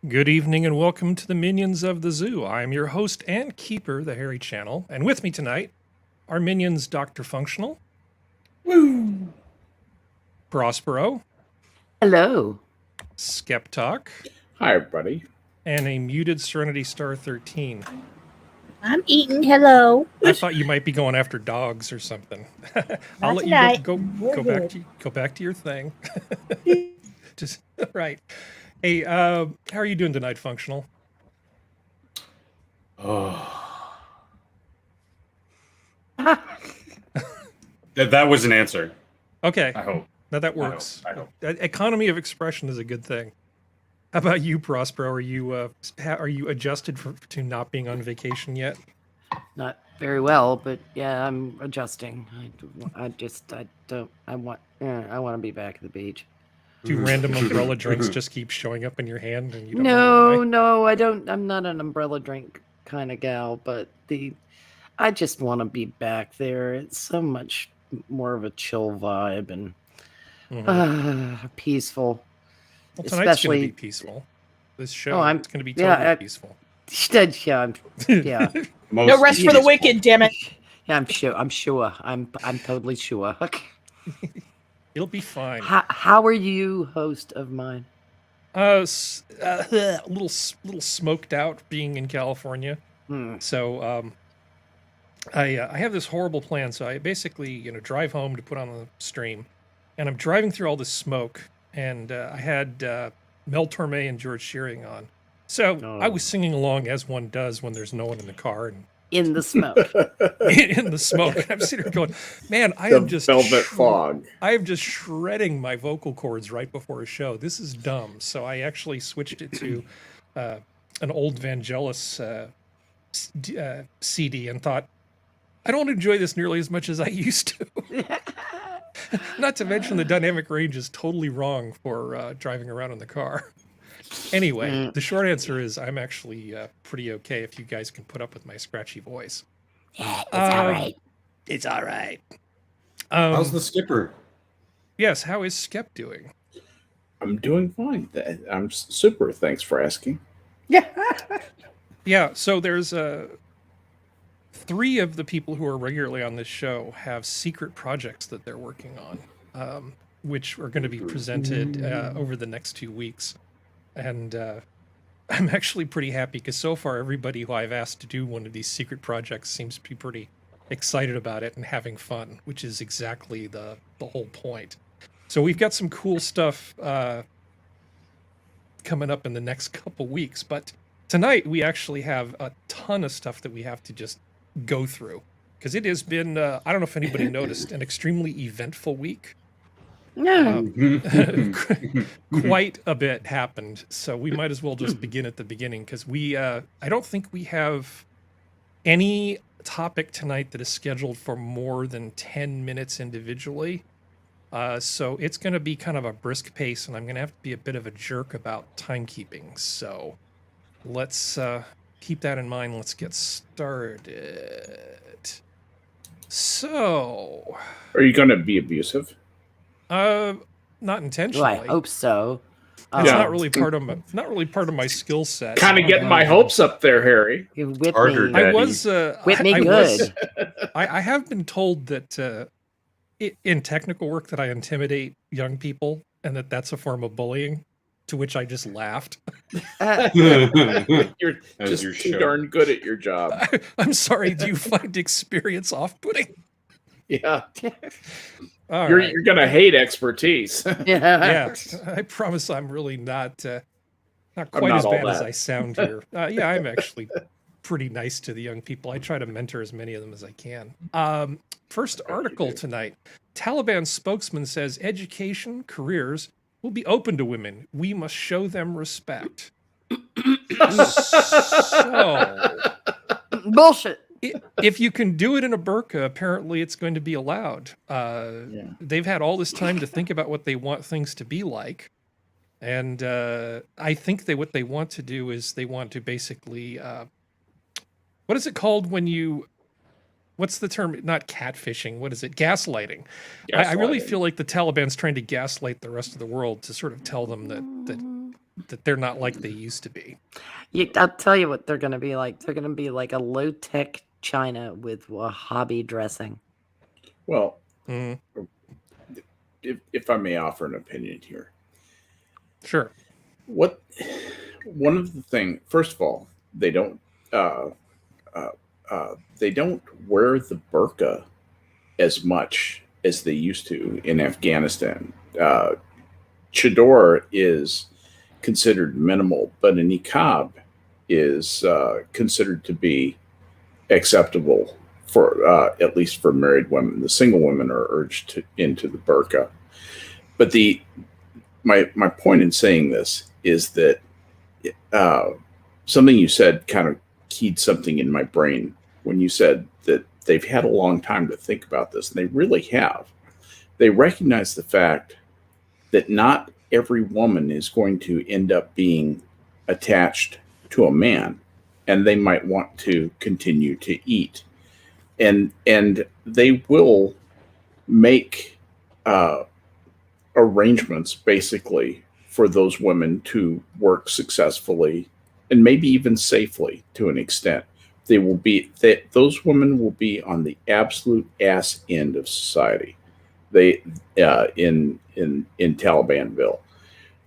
Good evening and welcome to the Minions of the Zoo. I am your host and keeper, the Harry Channel, and with me tonight are minions DrFunctional, Woo! Prospero, Hello. SkepTok, Hi, everybody. and a muted Serenity Star 13. I'm eating. Hello. I thought you might be going after dogs or something. I'll let tonight. you We're go good. back to your thing. Just right. Hey, how are you doing tonight, Functional? Oh, That was an answer. Okay, I hope. now that works. I hope. Economy of expression is a good thing. How about you, Prospero? Are you adjusted to not being on vacation yet? Not very well, but yeah, I'm adjusting. I want to be back at the beach. Do random umbrella drinks just keep showing up in your hand and you don't No, know why? no, I don't. I'm not an umbrella drink kind of gal, but I just want to be back there. It's so much more of a chill vibe and peaceful. Well, tonight's going to especially- be peaceful. This show, I'm- it's going to be yeah, totally peaceful. Yeah, No rest for the wicked, damn it. yeah. I'm sure. I'm totally sure. It'll be fine. How are you, host of mine? A little smoked out being in California. So I have this horrible plan. So I basically drive home to put on the stream, and I'm driving through all this smoke, and I had Mel Torme and George Shearing on. So I was singing along as one does when there's no one in the car and In the smoke. in the smoke. I'm sitting there going, man, I the am just velvet fog. I am just shredding my vocal cords right before a show. This is dumb. So I actually switched it to an old Vangelis CD and thought, I don't enjoy this nearly as much as I used to. Not to mention the dynamic range is totally wrong for driving around in the car. Anyway, the short answer is I'm actually pretty okay if you guys can put up with my scratchy voice. Yeah, it's all right. It's all right. How's the skipper? Yes, how is Skep doing? I'm doing fine. I'm super. Thanks for asking. Yeah, so there's three of the people who are regularly on this show have secret projects that they're working on, which are going to be presented over the next 2 weeks. And I'm actually pretty happy because so far everybody who I've asked to do one of these secret projects seems to be pretty excited about it and having fun, which is exactly the whole point. So we've got some cool stuff coming up in the next couple weeks, but tonight we actually have a ton of stuff that we have to just go through because it has been, I don't know if anybody noticed, an extremely eventful week. No. Quite a bit happened, so we might as well just begin at the beginning because I don't think we have any topic tonight that is scheduled for more than 10 minutes individually. So it's going to be kind of a brisk pace, and I'm going to have to be a bit of a jerk about timekeeping. So let's keep that in mind. Let's get started. So, Are you going to be abusive? not intentionally. Well, I hope so. It's Yeah. not really part of my skill set. Kind of getting my hopes up there, Harry. You whip Harder, me. Daddy. I was Whip me I good. was- I have been told that in technical work that I intimidate young people and that's a form of bullying, to which I just laughed. You're As just your too show. darn good at your job. I'm sorry, do you find experience off-putting? Yeah, All you're right. gonna hate expertise. Yeah, I promise I'm really not quite not as all bad as that. I sound here. Yeah, I'm actually pretty nice to the young people. I try to mentor as many of them as I can. First article tonight. Taliban spokesman says education, careers will be open to women. We must show them respect. So, Bullshit. if you can do it in a burqa, apparently it's going to be allowed. They've had all this time to think about what they want things to be like. And I think what they want to do is they want to basically, what is it called when you, what's the term? Not catfishing. What is it? Gaslighting. I really Gaslighting. feel like the Taliban's trying to gaslight the rest of the world to sort of tell them that that they're not like they used to be. I'll tell you what they're going to be like. They're going to be like a low-tech China with Wahhabi dressing. Well, Mm, if I may offer an opinion here, sure. one of the things, first of all, they don't wear the burqa as much as they used to in Afghanistan. Chador is considered minimal, but a niqab is considered to be acceptable for at least for married women. The single women are urged into the burqa. But my point in saying this is that something you said kind of keyed something in my brain when you said that they've had a long time to think about this, and they really have. They recognize the fact that not every woman is going to end up being attached to a man, and they might want to continue to eat. And they will make arrangements basically for those women to work successfully and maybe even safely to an extent. Those women will be on the absolute ass end of society. They in Talibanville,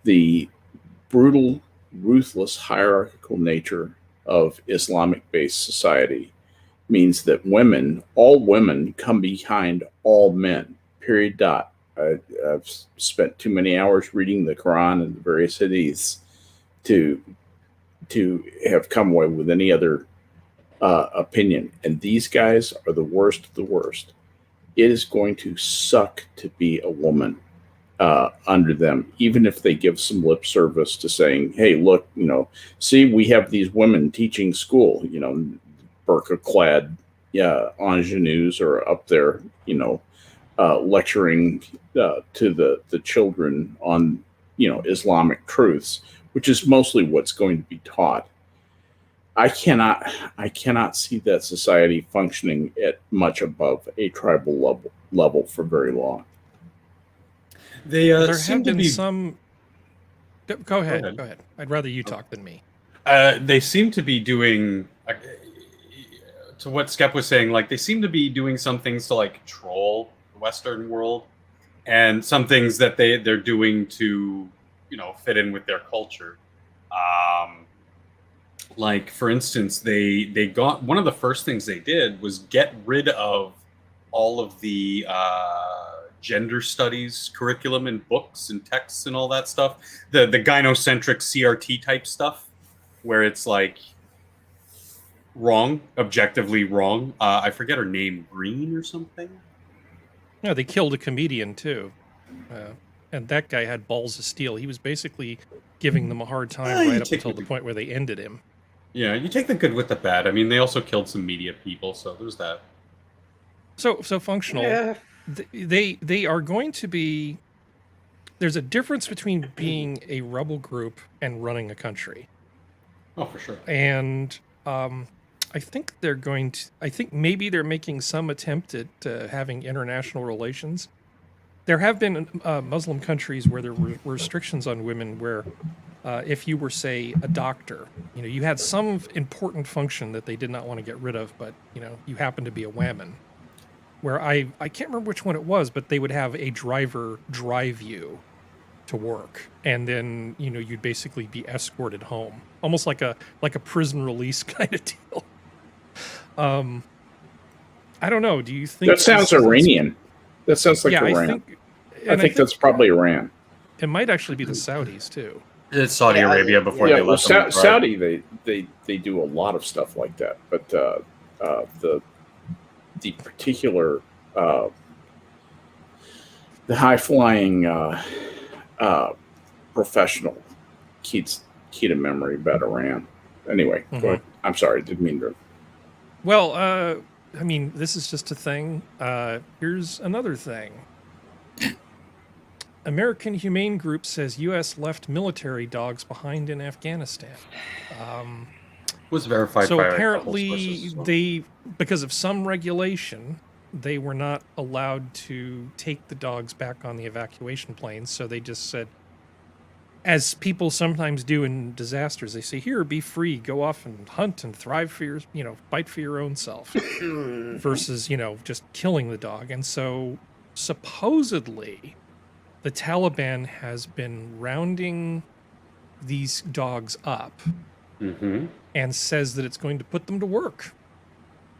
the brutal, ruthless, hierarchical nature of Islamic-based society means that all women come behind all men. Period. Dot. I've spent too many hours reading the Quran and the various hadiths to have come away with any other opinion. And these guys are the worst of the worst. It is going to suck to be a woman under them, even if they give some lip service to saying, hey, look, see, we have these women teaching school, burqa-clad ingenues are up there, lecturing to the children on, Islamic truths, which is mostly what's going to be taught. I cannot see that society functioning at much above a tribal level for very long. There have been some. Go ahead. I'd rather you talk than me. They seem to be doing, to what Skep was saying, like they seem to be doing some things to like control the Western world, and some things that they're doing to, fit in with their culture. Like, for instance, they got, one of the first things they did was get rid of all of the gender studies curriculum and books and texts and all that stuff. The gynocentric CRT type stuff, where it's like wrong, objectively wrong. I forget her name, Green or something? No, they killed a comedian too. And that guy had balls of steel. He was basically giving them a hard time right up until the point where they ended him. Yeah, you take the good with the bad. I mean, they also killed some media people, so there's that. So functional. Yeah. They are going to be. There's a difference between being a rebel group and running a country. Oh, for sure. And I think they're going to. I think maybe they're making some attempt at having international relations. There have been Muslim countries where there were restrictions on women where if you were, say, a doctor, you had some important function that they did not want to get rid of, but, you happen to be a woman. Where I can't remember which one it was, but they would have a driver drive you to work. And then, you'd basically be escorted home. Almost like a prison release kind of deal. I don't know. Do you think... That sounds Iranian. That sounds like Iran. I think that's probably Iran. It might actually be the Saudis too. It's Saudi Arabia before they left. Saudi, they do a lot of stuff like that, but the particular the high flying professional key to memory about Iran. Anyway, go ahead. I'm sorry, didn't mean to. Well, I mean, this is just a thing. Here's another thing. American Humane Group says U.S. left military dogs behind in Afghanistan. Was verified. So apparently because of some regulation, they were not allowed to take the dogs back on the evacuation planes. So they just said, as people sometimes do in disasters, they say, "Here, be free, go off and hunt and thrive for your, fight for your own self," versus just killing the dog. And so supposedly, the Taliban has been rounding these dogs up and says that it's going to put them to work.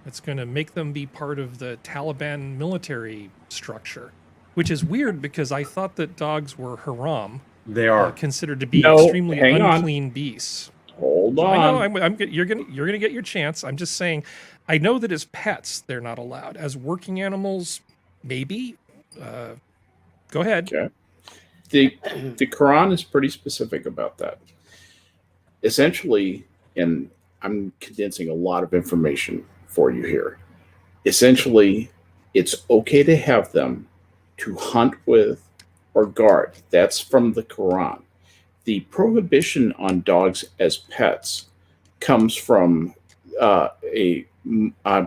It's going to make them be part of the Taliban military structure, which is weird because I thought that dogs were haram. They are considered to be extremely unclean beasts. Hold on. I know. You're gonna get your chance. I'm just saying. I know that as pets they're not allowed. As working animals, maybe. Go ahead. Okay. The Quran is pretty specific about that. Essentially, and I'm condensing a lot of information for you here. Essentially, it's okay to have them to hunt with or guard. That's from the Quran. The prohibition on dogs as pets comes from I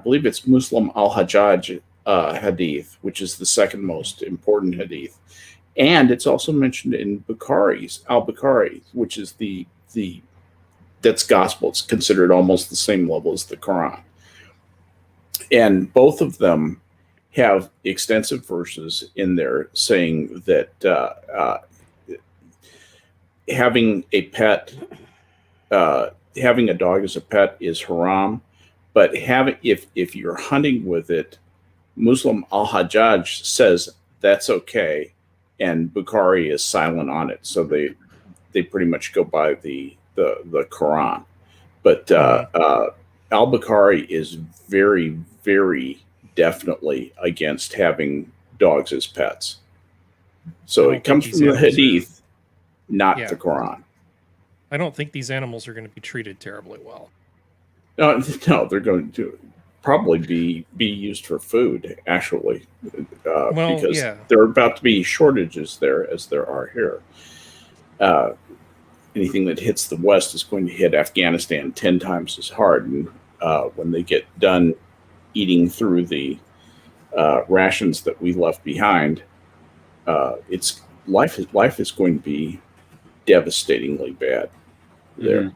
believe it's Muslim al-Hajjaj hadith, which is the second most important hadith. And it's also mentioned in al-Bukhari, which is that's gospel. It's considered almost the same level as the Quran. And both of them have extensive verses in there saying that having a pet, having a dog as a pet is haram, but if you're hunting with it, Muslim al-Hajjaj says that's okay, and Bukhari is silent on it. So they pretty much go by the Quran, but al-Bukhari is very, very definitely against having dogs as pets. So it comes from the hadith, not the Quran. I don't think these animals are going to be treated terribly well. No, they're going to probably be used for food, actually, because there are about to be shortages there, as there are here. Anything that hits the West is going to hit Afghanistan 10 times as hard. And when they get done eating through the rations that we left behind, life is going to be devastatingly bad there.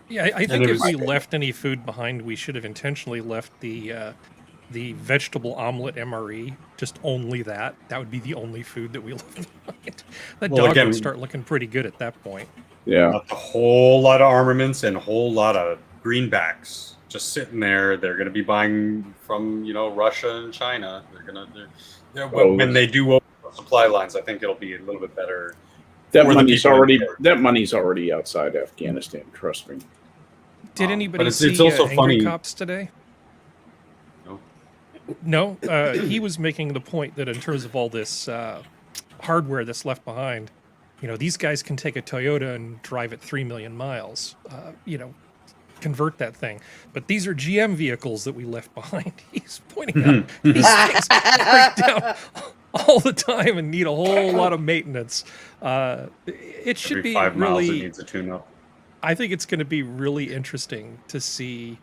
Yeah, I think if we left any food behind, we should have intentionally left the vegetable omelet MRE, just only that. That would be the only food that we left behind. That dog would start looking pretty good at that point. Yeah. A whole lot of armaments and a whole lot of greenbacks just sitting there. They're going to be buying from, Russia and China. When they do open supply lines, I think it'll be a little bit better. That money's already outside Afghanistan, trust me. Did anybody see it's also Angry funny. Cops today? No, he was making the point that in terms of all this hardware that's left behind, these guys can take a Toyota and drive it 3 million miles, convert that thing. But these are GM vehicles that we left behind. He's pointing out these things break down all the time and need a whole lot of maintenance. It should be 5 miles really. It needs a tune-up. I think it's going to be really interesting to see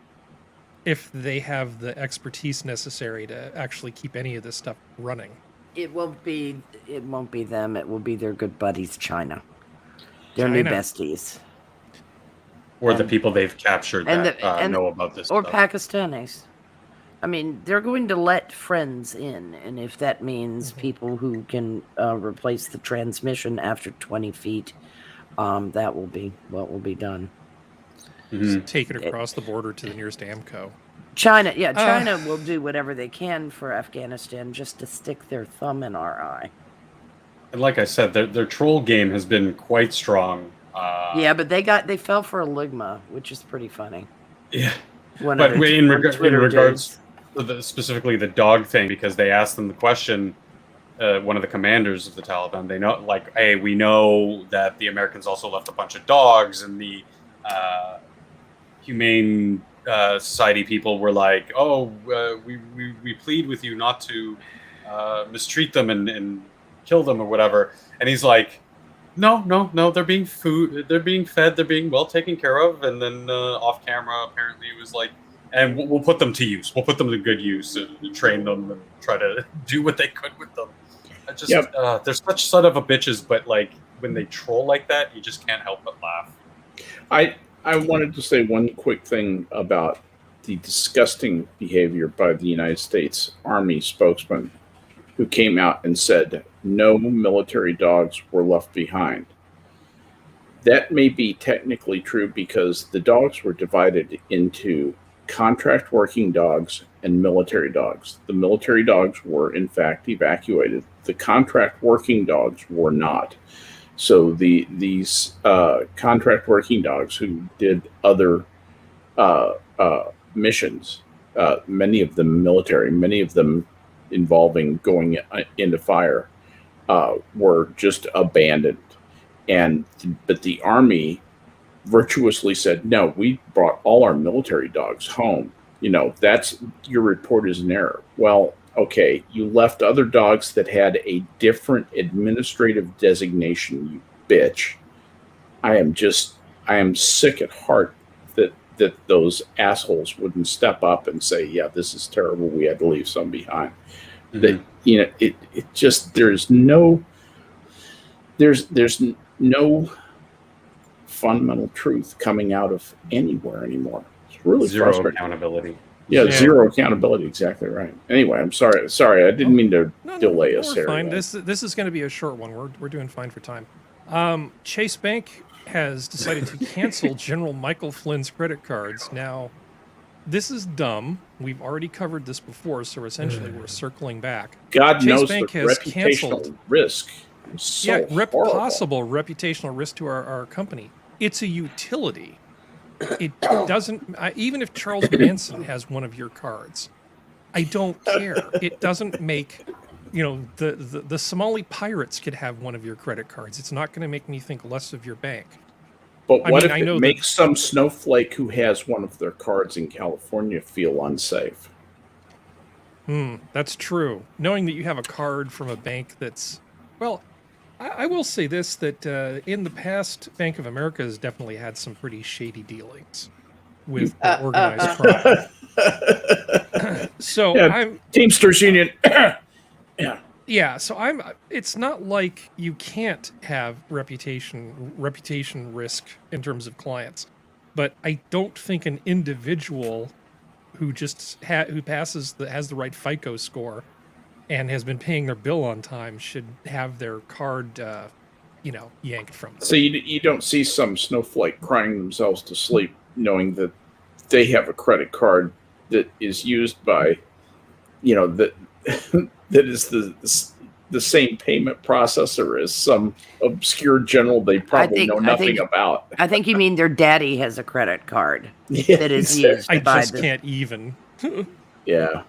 if they have the expertise necessary to actually keep any of this stuff running. It won't be them. It will be their good buddies, China. Their new besties. Or the people they've captured that know about this or stuff. Pakistanis. I mean, they're going to let friends in, and if that means people who can replace the transmission after 20 feet, that will be what will be done. Just take it across the border to the nearest AMCO. China will do whatever they can for Afghanistan just to stick their thumb in our eye. And like I said, their troll game has been quite strong. But they fell for a Ligma, which is pretty funny. Yeah. But in regards to specifically the dog thing, because they asked them the question, one of the commanders of the Taliban, they know, like, hey, we know that the Americans also left a bunch of dogs, and the Humane Society people were like, we plead with you not to mistreat them and kill them or whatever. And he's like, no, they're being they're being fed, they're being well taken care of. And then off camera, apparently it was like, and we'll put them to use. We'll put them to good use and train them and try to do what they could with them. They're such son of a bitches, but like when they troll like that, you just can't help but laugh. I wanted to say one quick thing about the disgusting behavior by the United States Army spokesman, who came out and said no military dogs were left behind. That may be technically true because the dogs were divided into contract working dogs and military dogs. The military dogs were, in fact, evacuated. The contract working dogs were not. So these contract working dogs who did other missions, many of them military, many of them involving going into fire, were just abandoned. But the Army virtuously said, no, we brought all our military dogs home. That's your report is an error. Well, okay, you left other dogs that had a different administrative designation, you bitch. I am sick at heart that those assholes wouldn't step up and say, yeah, this is terrible, we had to leave some behind. That it just there's no fundamental truth coming out of anywhere anymore. It's really Zero frustrating. accountability. Yeah, zero accountability. Exactly right. Anyway, I'm sorry. I didn't mean to delay us here. Fine. This is going to be a short one. We're doing fine for time. Chase Bank has decided to cancel General Michael Flynn's credit cards. Now, this is dumb. We've already covered this before, so essentially we're circling back. God Chase knows Bank the has reputational canceled risk. Is so horrible. Possible reputational risk to our company. It's a utility. It doesn't, even if Charles Manson has one of your cards, I don't care. It doesn't make, the Somali pirates could have one of your credit cards. It's not going to make me think less of your bank. But what if it makes some snowflake who has one of their cards in California feel unsafe? That's true. Knowing that you have a card from a bank that's, well, I will say this, that in the past, Bank of America has definitely had some pretty shady dealings with organized crime. So I'm Teamsters Union. Yeah. Yeah, so it's not like you can't have reputation risk in terms of clients, but I don't think an individual who just has the right FICO score and has been paying their bill on time should have their card yanked from them. So you don't see some snowflake crying themselves to sleep knowing that they have a credit card that is used by that is the same payment processor as some obscure general they probably know nothing about. I think you mean their daddy has a credit card that is used I by just can't even. Yeah.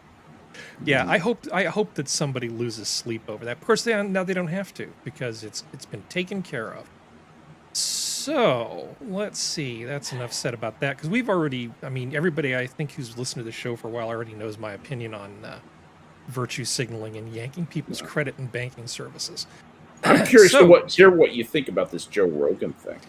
Yeah, I hope that somebody loses sleep over that. Of course, now they don't have to because it's been taken care of. So let's see. That's enough said about that because we've already. I mean, everybody I think who's listened to the show for a while already knows my opinion on virtue signaling and yanking people's credit and banking services. I'm curious to hear what you think about this Joe Rogan thing.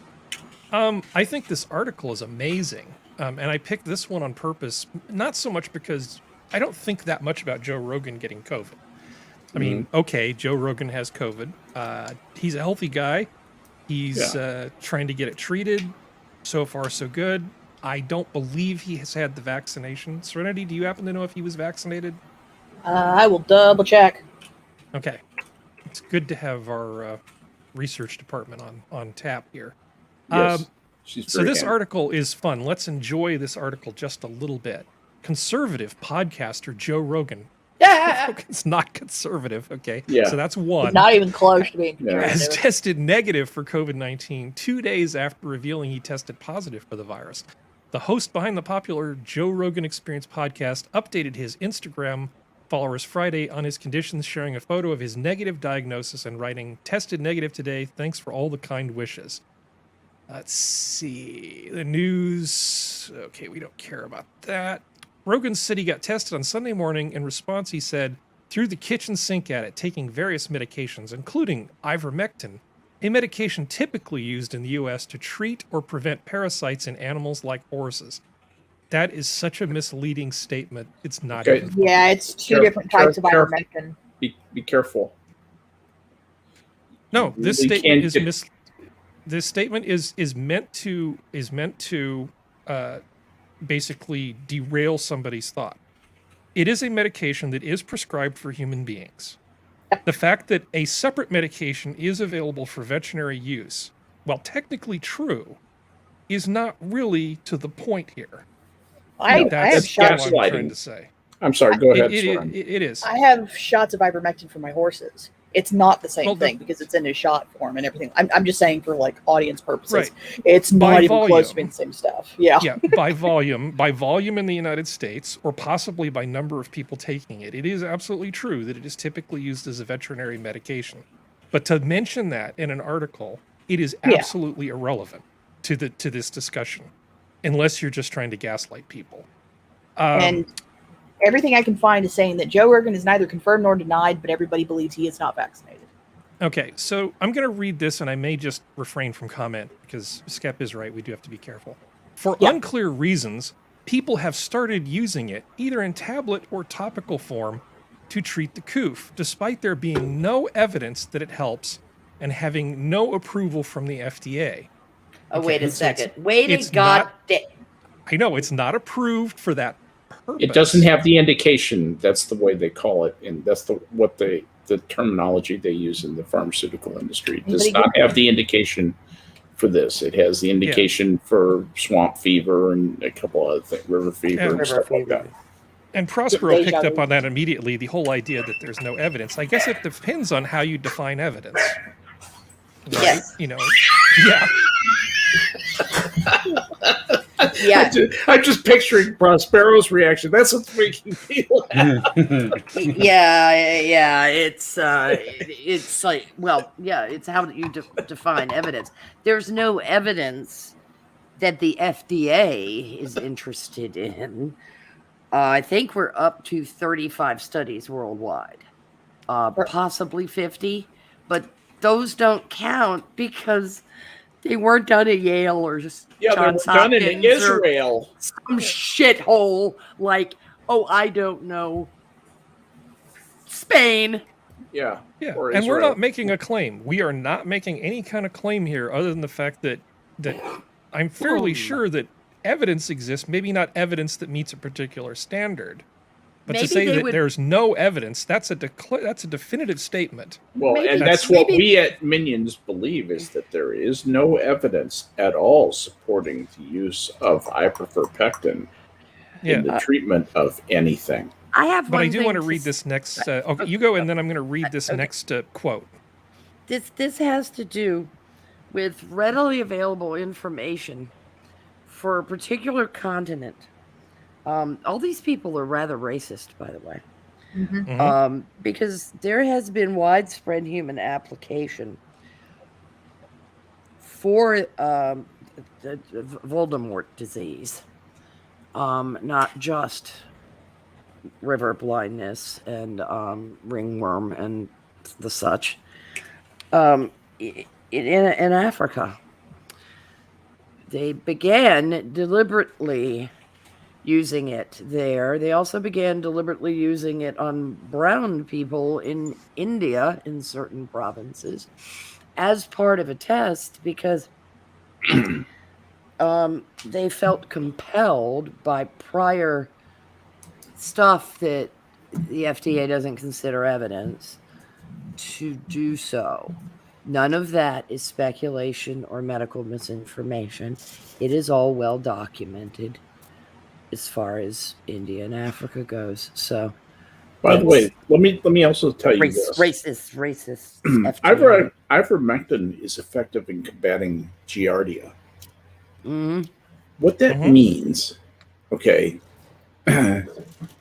I think this article is amazing, and I picked this one on purpose, not so much because I don't think that much about Joe Rogan getting COVID. I mean, okay, Joe Rogan has COVID. He's a healthy guy. He's trying to get it treated. So far, so good. I don't believe he has had the vaccination. Serenity, do you happen to know if he was vaccinated? I will double check. Okay. It's good to have our research department on tap here. Yes. So this article is fun. Let's enjoy this article just a little bit. Conservative podcaster Joe Rogan. Yeah. Rogan's not conservative, okay? Yeah. So that's one. Not even close to being Yeah. Has conservative. tested negative for COVID-19 2 days after revealing he tested positive for the virus. The host behind the popular Joe Rogan Experience podcast updated his Instagram followers Friday on his conditions, sharing a photo of his negative diagnosis and writing, "Tested negative today. Thanks for all the kind wishes." Let's see. The news. Okay, we don't care about that. Rogan said he got tested on Sunday morning. In response, he said, "Threw the kitchen sink at it, taking various medications, including ivermectin, a medication typically used in the U.S. to treat or prevent parasites in animals like horses." That is such a misleading statement. It's not even funny. Yeah, it's two different types of ivermectin. Be careful. No, this You statement can't is get this statement is meant to basically derail somebody's thought. It is a medication that is prescribed for human beings. The fact that a separate medication is available for veterinary use, while technically true, is not really to the point here. I have That's shots. what I'm trying to say. I'm sorry. Go ahead. It is. I have shots of ivermectin for my horses. It's not the same Well, thing because it's in a shot form and everything. I'm just saying for like audience purposes. Right. It's By not even close volume. to being the same stuff. Yeah. Yeah, by volume in the United States, or possibly by number of people taking it, it is absolutely true that it is typically used as a veterinary medication. But to mention that in an article, it is absolutely irrelevant to this discussion, unless you're just trying to gaslight people. And everything I can find is saying that Joe Rogan is neither confirmed nor denied, but everybody believes he is not vaccinated. Okay, so I'm going to read this, and I may just refrain from comment because Skep is right. We do have to be careful. For unclear reasons, people have started using it either in tablet or topical form to treat the coof, despite there being no evidence that it helps and having no approval from the FDA. Oh, Okay, wait a so second. Wait a it's goddamn. I know it's not approved for that purpose. It doesn't have the indication. That's the way they call it, and that's the terminology they use in the pharmaceutical industry. It does not have the indication for this. It has the indication for swamp fever and a couple other things, river fever and stuff like that. And Prospero picked up on that immediately, the whole idea that there's no evidence. I guess it depends on how you define evidence. Right? Yes. You know, yeah. Yeah. I'm just picturing Prospero's reaction. That's what's making me laugh. Yeah. It's like, well, yeah, it's how you define evidence. There's no evidence that the FDA is interested in. I think we're up to 35 studies worldwide, possibly 50, but those don't count because they weren't done at Yale or just They were Johns done in Hopkins Israel. or some shithole like, oh, I don't know, Spain. Yeah. Yeah, Or and we're Israel. not making a claim. We are not making any kind of claim here other than the fact that I'm fairly sure that evidence exists, maybe not evidence that meets a particular standard. But Maybe to say they that would- there's no evidence, that's a definitive statement. Well, Maybe- and that's what maybe- we at Minions believe is that there is no evidence at all supporting the use of ibuprofen Yeah. in the treatment of anything. I have But one I do thing want to read this next. Okay, you go, and then I'm going to read this next quote. This has to do with readily available information for a particular continent. All these people are rather racist, by the way, Mhm. because there has been widespread human application for the Voldemort disease, not just river blindness and ringworm and the such. In Africa, they began deliberately using it there. They also began deliberately using it on brown people in India in certain provinces as part of a test because they felt compelled by prior stuff that the FDA doesn't consider evidence to do so. None of that is speculation or medical misinformation. It is all well documented as far as India and Africa goes. So, By the way, let me also tell you this. racist. FDA. Ivermectin is effective in combating Giardia. Mhm. What that means, okay,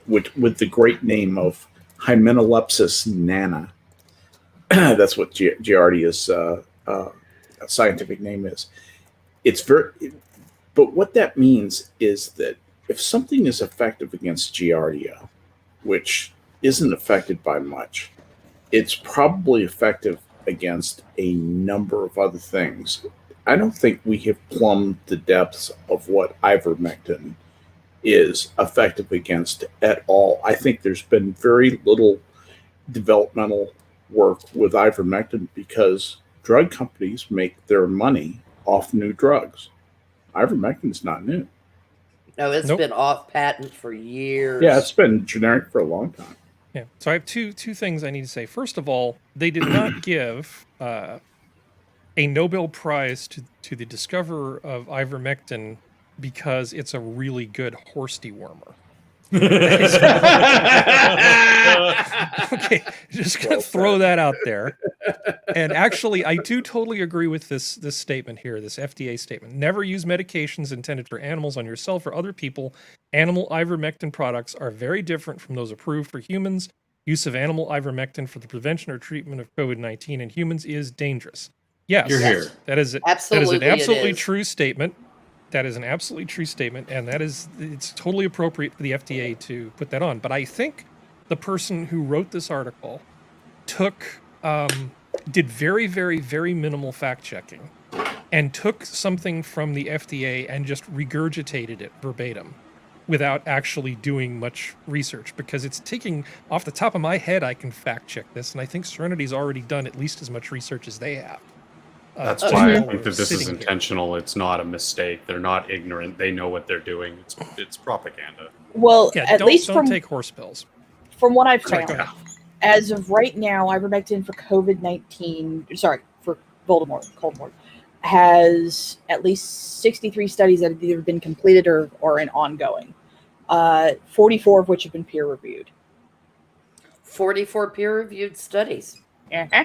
with the great name of Hymenalepsis nana, that's what Giardia's scientific name is. But what that means is that if something is effective against Giardia, which isn't affected by much, it's probably effective against a number of other things. I don't think we have plumbed the depths of what ivermectin is effective against at all. I think there's been very little developmental work with ivermectin because drug companies make their money off new drugs. Ivermectin is not new. No, it's Nope. been off patent for years. Yeah, it's been generic for a long time. Yeah. So I have two things I need to say. First of all, they did not give a Nobel Prize to the discoverer of ivermectin because it's a really good horse dewormer. Okay, just gonna throw that out there. And actually, I do totally agree with this statement here, this FDA statement. Never use medications intended for animals on yourself or other people. Animal ivermectin products are very different from those approved for humans. Use of animal ivermectin for the prevention or treatment of COVID-19 in humans is dangerous. Yes, You're here. that is Absolutely, an absolutely it is. true statement. That is an absolutely true statement, and it's totally appropriate for the FDA to put that on. But I think the person who wrote this article did very, very, very minimal fact checking and took something from the FDA and just regurgitated it verbatim without actually doing much research, because it's taking off the top of my head. I can fact check this, and I think Serenity's already done at least as much research as they have. That's just why I while think we're that this is sitting here. intentional. It's not a mistake. They're not ignorant. They know what they're doing. It's propaganda. Well, Yeah, at least don't take horse pills. from what I've Sorry, found, go ahead. as of right now, ivermectin for for Voldemort, has at least 63 studies that have either been completed or are in ongoing. 44 of which have been peer reviewed. 44 peer-reviewed studies. Uh-huh.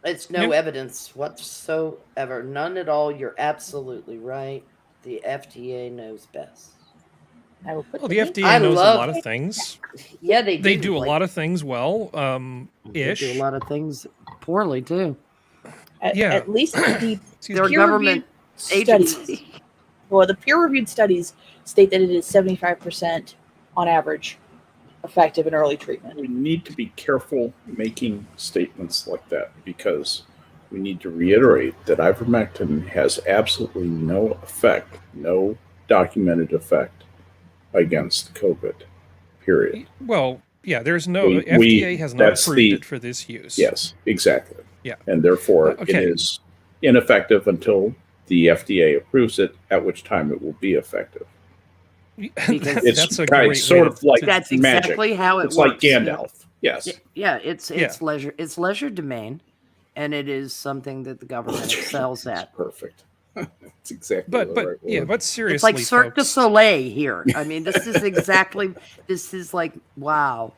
It's no Yeah. evidence whatsoever. None at all. You're absolutely right. The FDA knows best. I will put Well, the link- FDA I knows a love- lot of things. Yeah, they They do a like, lot of things well, They ish. do a lot of things poorly too. Yeah. At least the Excuse They're a me. government studies. agency. Well, the peer-reviewed studies state that it is 75% on average effective in early treatment. We need to be careful making statements like that, because we need to reiterate that ivermectin has absolutely no effect, no documented effect against COVID, period. Well, yeah, there's no We- FDA has not that's approved the- it for this use. Yes, exactly. Yeah. And therefore, Okay. it is ineffective until the FDA approves it, at which time it will be effective. Because- It's That's a kind great sort way of like That's magic. exactly how it It's works. like Gandalf. Yes. Yeah, it's Yeah. leisure domain, and it is something that the government excels It's at. perfect. That's exactly But the right yeah, word. but seriously, It's like Cirque du folks, Soleil here. I mean, this is exactly. This is like, wow.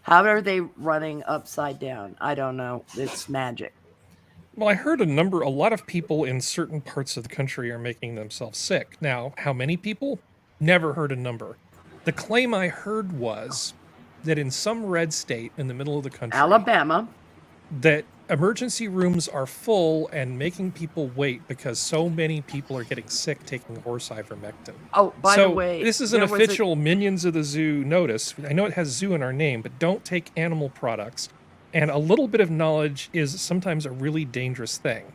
How are they running upside down? I don't know. It's magic. well, I heard a lot of people in certain parts of the country are making themselves sick. Now, how many people? Never heard a number. The claim I heard was that in some red state in the middle of the country, Alabama. that emergency rooms are full and making people wait because so many people are getting sick taking horse ivermectin. Oh, by so the way, this is an there was a- official Minions of the Zoo notice. I know it has zoo in our name, but don't take animal products. And a little bit of knowledge is sometimes a really dangerous thing.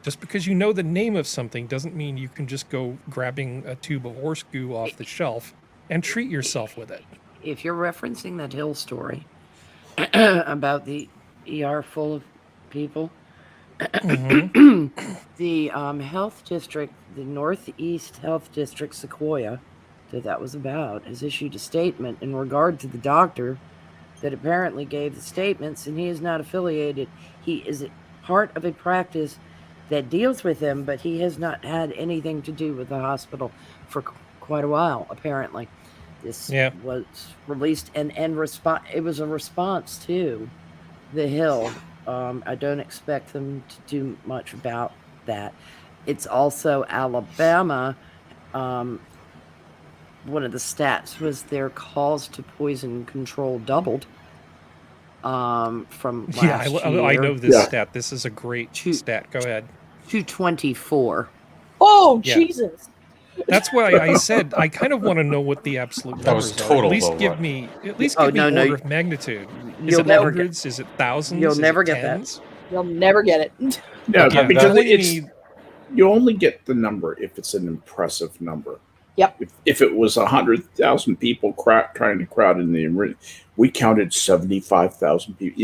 Just because you know the name of something doesn't mean you can just go grabbing a tube of horse goo off the shelf and treat yourself with it. If you're referencing that Hill story about the ER full of people, Mhm. the health district, the Northeast Health District Sequoia, that was about, has issued a statement in regard to the doctor that apparently gave the statements, and he is not affiliated. He is part of a practice that deals with him, but he has not had anything to do with the hospital for quite a while, apparently. This Yeah. was released, and it was a response to the Hill. I don't expect them to do much about that. It's also Alabama. One of the stats was their calls to poison control doubled from last Yeah, I year know this Yeah. stat. This is a great Shoot. stat. Go ahead. to 24. Oh, Yeah. Jesus. That's why I said I kind of want to know what the absolute That was numbers are. total At least low give one. me Oh, order no. of magnitude. Is You'll it never get. hundreds? Is it thousands? You'll Is it never get that. tens? You'll never get it. Yeah, Yeah, because telling it's me- you only get the number if it's an impressive number. Yep. If it was 100,000 people trying to crowd in the we counted 75,000 people.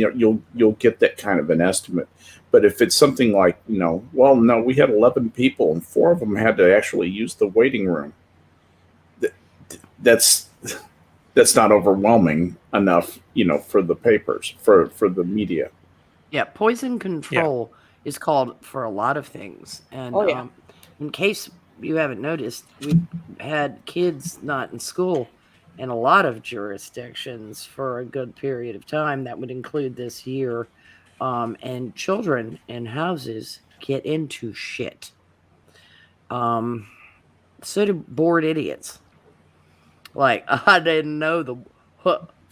You'll get that kind of an estimate. But if it's something like, well, no, we had 11 people and 4 of them had to actually use the waiting room. That's not overwhelming enough, for the papers, for the media. Yeah, poison control is called for a lot of things. And in case you haven't noticed, we've had kids not in school in a lot of jurisdictions for a good period of time. That would include this year. And children in houses get into shit. So do bored idiots. Like, I didn't know the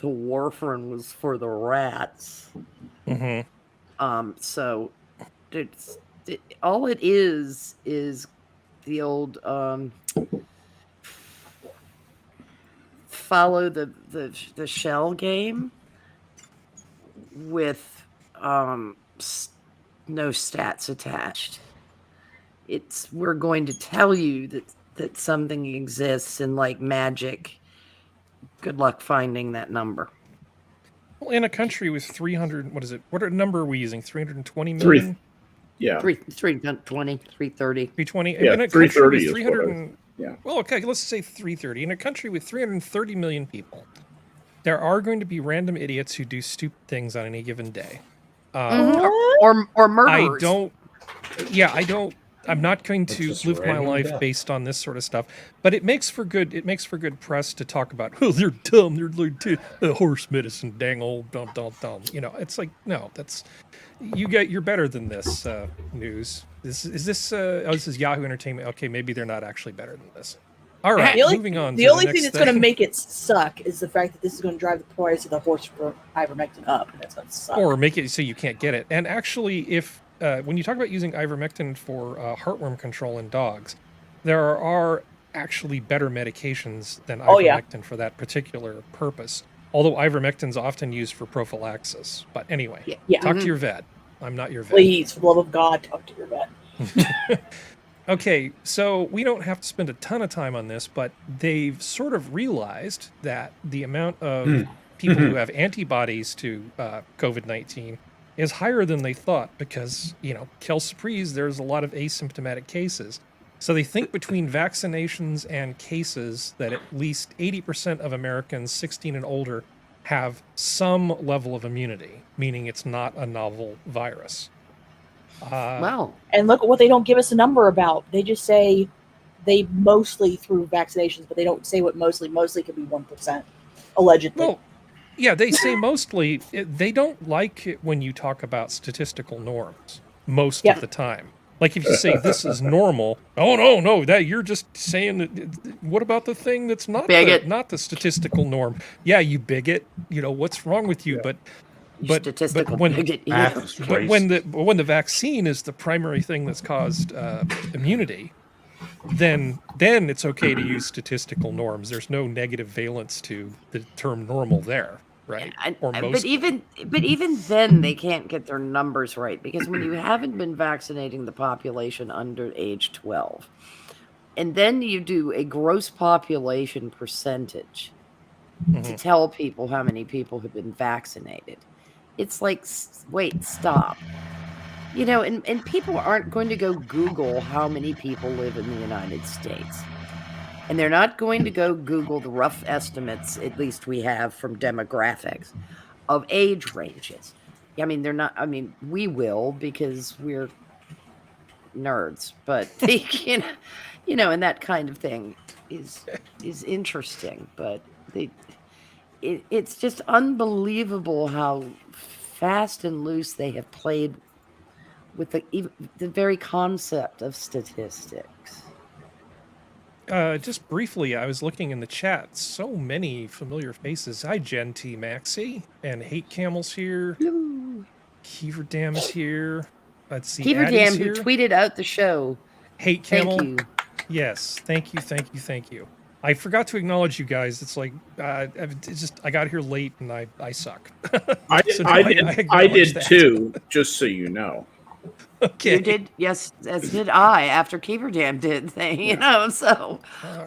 warfarin was for the rats. Mm-hmm. So all it is the old follow the shell game with no stats attached. We're going to tell you that something exists, and like magic, good luck finding that number. Well, in a country with 300, what number are we using? 320 million? Yeah. 320, 330. 320? Yeah, in a country 330 with is 300 yeah. Well, okay, let's say 330. In a country with 330 million people, there are going to be random idiots who do stupid things on any given day. Or murderers. I'm not going to live my life based on this sort of stuff, but it makes for good press to talk about. Oh, they're dumb. They're like horse medicine, dang old dumb. It's like, no, that's you're better than this news. This is Yahoo Entertainment. Okay, maybe they're not actually better than this. All right, moving on. The only thing that's going to make it suck is the fact that this is going to drive the price of the horse ivermectin up, and that's going to suck. Or make it so you can't get it. And actually, if when you talk about using ivermectin for heartworm control in dogs, there are actually better medications than ivermectin for that particular purpose. Although ivermectin is often used for prophylaxis. But anyway, talk to your vet. I'm not your vet. Please, for the love of God, talk to your vet. Okay, so we don't have to spend a ton of time on this, but they've sort of realized that the amount of people who have antibodies to COVID-19 is higher than they thought because, Kel Surprise, there's a lot of asymptomatic cases. So they think between vaccinations and cases that at least 80% of Americans 16 and older have some level of immunity, meaning it's not a novel virus. Wow. And look at what they don't give us a number about. They just say they mostly through vaccinations, but they don't say what mostly. Mostly could be 1%, allegedly. Well, yeah, they say mostly. They don't like it when you talk about statistical norms most of the time. Like if you say this is normal, no, that you're just saying that. What about the thing that's not not the statistical norm? Yeah, you bigot. What's wrong with you? But when the vaccine is the primary thing that's caused immunity, then it's okay to use statistical norms. There's no negative valence to the term normal there, right? But even then, they can't get their numbers right because when you haven't been vaccinating the population under age 12, and then you do a gross population percentage to tell people how many people have been vaccinated. It's like, wait, stop. And people aren't going to go Google how many people live in the United States. And they're not going to go Google the rough estimates, at least we have from demographics, of age ranges. I mean, they're not, we will because we're nerds, but, and that kind of thing is interesting. But it's just unbelievable how fast and loose they have played with the very concept of statistics. Just briefly, I was looking in the chat. So many familiar faces. Hi, Gen T Maxi and Hate Camel's here. Hello. Keever Dam is here. Let's see. Keever Dam, who tweeted out the show. Hate Camel. Thank you. Yes, thank you. I forgot to acknowledge you guys. It's like I got here late and I suck. I did too. Just so you know. Okay. You did, yes, as did I. After Keeper Dam did, so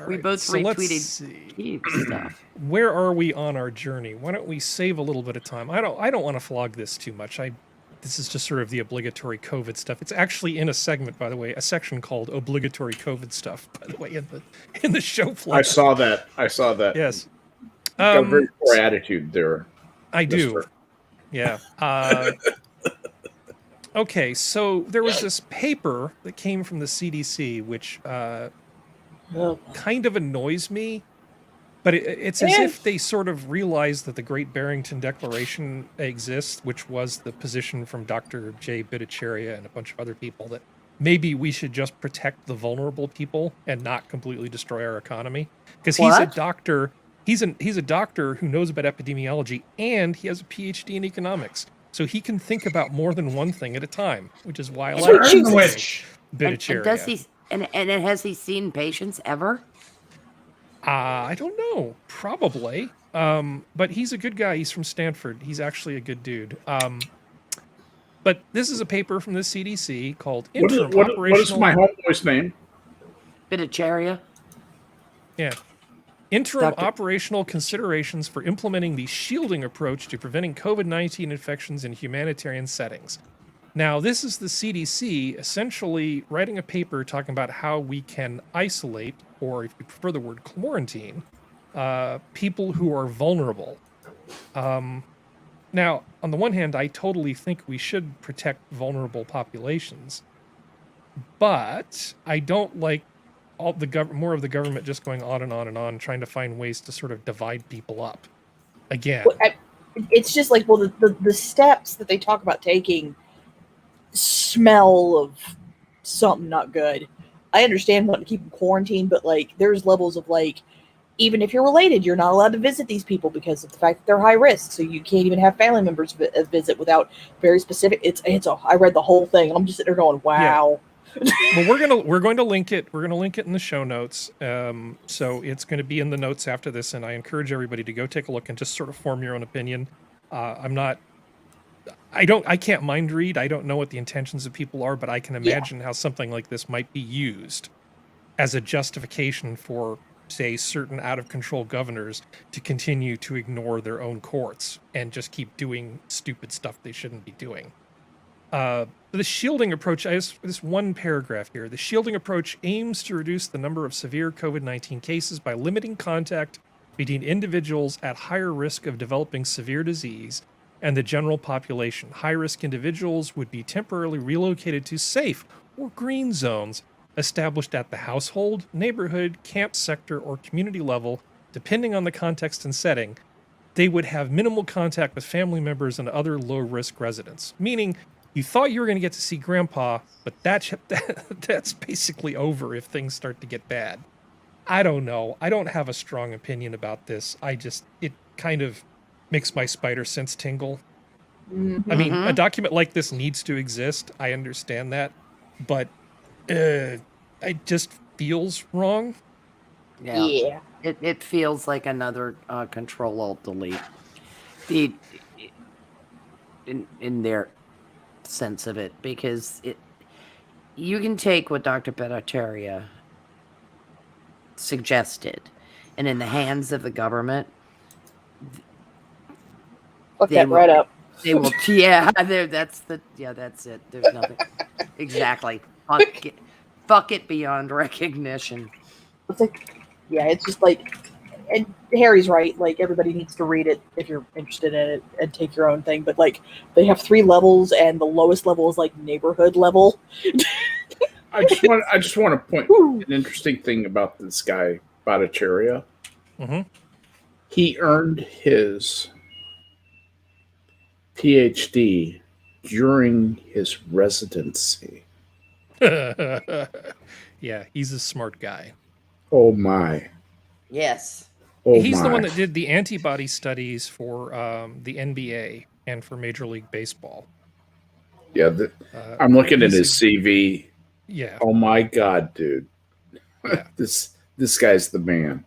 we both retweeted Keeper stuff. Where are we on our journey? Why don't we save a little bit of time? I don't want to flog this too much. this is just sort of the obligatory COVID stuff. It's actually in a segment, by the way, a section called obligatory COVID stuff, by the way, in the show floor. I saw that. Yes. Got a very poor attitude there. I do. Mister. Yeah. Okay, so there was this paper that came from the CDC, which kind of annoys me, but it's as if they sort of realized that the Great Barrington Declaration exists, which was the position from Dr. J. Bhattacharya and a bunch of other people, that maybe we should just protect the vulnerable people and not completely destroy our economy. Because he's a doctor. He's a doctor who knows about epidemiology, and he has a PhD in economics. So he can think about more than one thing at a time, which is why I like Bhattacharya. And has he seen patients ever? I don't know. Probably. But he's a good guy. He's from Stanford. He's actually a good dude. But this is a paper from the CDC called Interim Operational... What is my homeboy's name? Bhattacharya. Yeah. Interim Operational Considerations for Implementing the Shielding Approach to Preventing COVID-19 Infections in Humanitarian Settings. Now, this is the CDC essentially writing a paper talking about how we can isolate, or if you prefer the word quarantine, people who are vulnerable. Now, on the one hand, I totally think we should protect vulnerable populations, but I don't like more of the government just going on and on and on, trying to find ways to sort of divide people up. Again, it's just like, well, the steps that they talk about taking smell of something not good. I understand wanting to keep them quarantined, but like, there's levels of like, even if you're related, you're not allowed to visit these people because of the fact that they're high risk. So you can't even have family members visit without very specific. I read the whole thing. I'm just sitting there going, wow. Yeah. Well, we're going to link it. We're going to link it in the show notes. So it's going to be in the notes after this, and I encourage everybody to go take a look and just sort of form your own opinion. I can't mind read. I don't know what the intentions of people are, but I can imagine how something like this might be used as a justification for, say, certain out-of-control governors to continue to ignore their own courts and just keep doing stupid stuff they shouldn't be doing. The shielding approach, this one paragraph here. The shielding approach aims to reduce the number of severe COVID-19 cases by limiting contact between individuals at higher risk of developing severe disease and the general population. High-risk individuals would be temporarily relocated to safe or green zones established at the household, neighborhood, camp sector, or community level, depending on the context and setting. They would have minimal contact with family members and other low-risk residents, meaning you thought you were going to get to see Grandpa, but that's basically over if things start to get bad. I don't know. I don't have a strong opinion about this. It kind of makes my spider sense tingle. Mm-hmm. I mean, a document like this needs to exist. I understand that. But it just feels wrong. Yeah. It feels like another Control-Alt-Delete. In their sense of it, because you can take what Dr. Bhattacharya suggested, and in the hands of the government, look that right up. They will, that's it. There's nothing. Exactly. Fuck it beyond recognition. It's like, it's just like, and Harry's right. Like, everybody needs to read it if you're interested in it and take your own thing. But like, they have 3 levels, and the lowest level is like neighborhood level. I just want to point an interesting thing about this guy Bhattacharya. Mm-hmm. He earned his PhD during his residency. Yeah, he's a smart guy. Oh my. Yes. Oh he's my. the one that did the antibody studies for the NBA and for Major League Baseball. Yeah, I'm looking at his CV. Yeah. Oh my God, dude. Yeah. This guy's the man.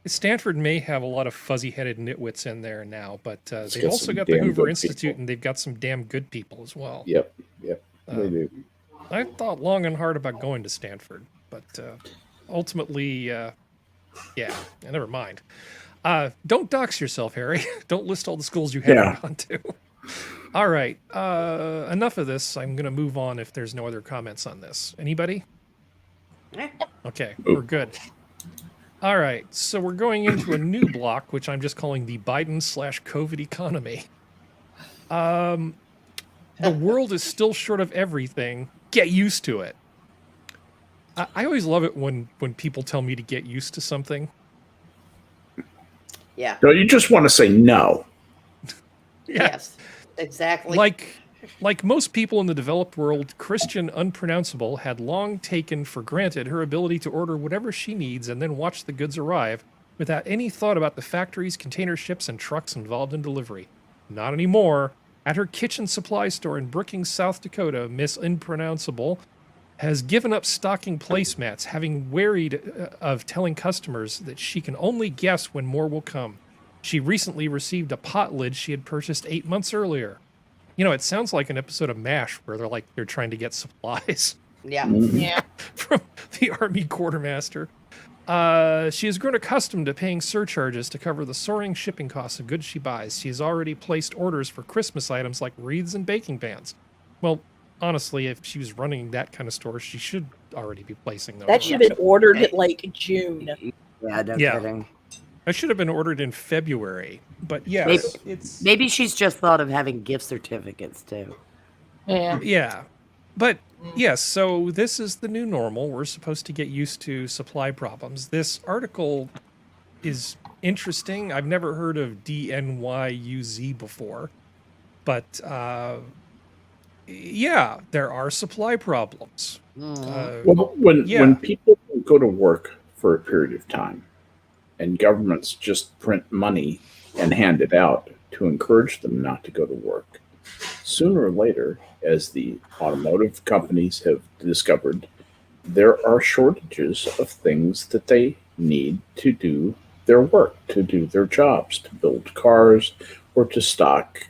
Stanford may have a lot of fuzzy-headed nitwits in there now, but they've got also some got the damn Hoover good Institute, people. and they've got some damn good people as well. Yep, they do. I thought long and hard about going to Stanford, but ultimately, never mind. Don't dox yourself, Harry. Don't list all the schools you haven't gone to. All right. Enough of this. I'm going to move on if there's no other comments on this. Anybody? Okay, we're good. All right. So we're going into a new block, which I'm just calling the Biden/COVID economy. The world is still short of everything. Get used to it. I always love it when people tell me to get used to something. Yeah. No, you just want to say no. Yeah. Yes. Exactly. Like most people in the developed world, Christian Unpronounceable had long taken for granted her ability to order whatever she needs and then watch the goods arrive without any thought about the factories, container ships, and trucks involved in delivery. Not anymore. At her kitchen supply store in Brookings, South Dakota, Miss Unpronounceable has given up stocking placemats, having wearied of telling customers that she can only guess when more will come. She recently received a pot lid she had purchased 8 months earlier. You know, it sounds like an episode of MASH where they're trying to get supplies yeah. Yeah. from the Army quartermaster. She has grown accustomed to paying surcharges to cover the soaring shipping costs of goods she buys. She has already placed orders for Christmas items like wreaths and baking pans. Well, honestly, if she was running that kind of store, she should already be placing those. That should have been ordered at like June. Yeah, no Yeah. kidding. I should have been ordered in February, but yes, it's Maybe she's just thought of having gift certificates too. Yeah. yeah. But yes, so this is the new normal. We're supposed to get used to supply problems. This article is interesting. I've never heard of DNYUZ before, but yeah, there are supply problems. Well, Yeah. when people go to work for a period of time and governments just print money and hand it out to encourage them not to go to work, sooner or later, as the automotive companies have discovered, there are shortages of things that they need to do their work, to do their jobs, to build cars or to stock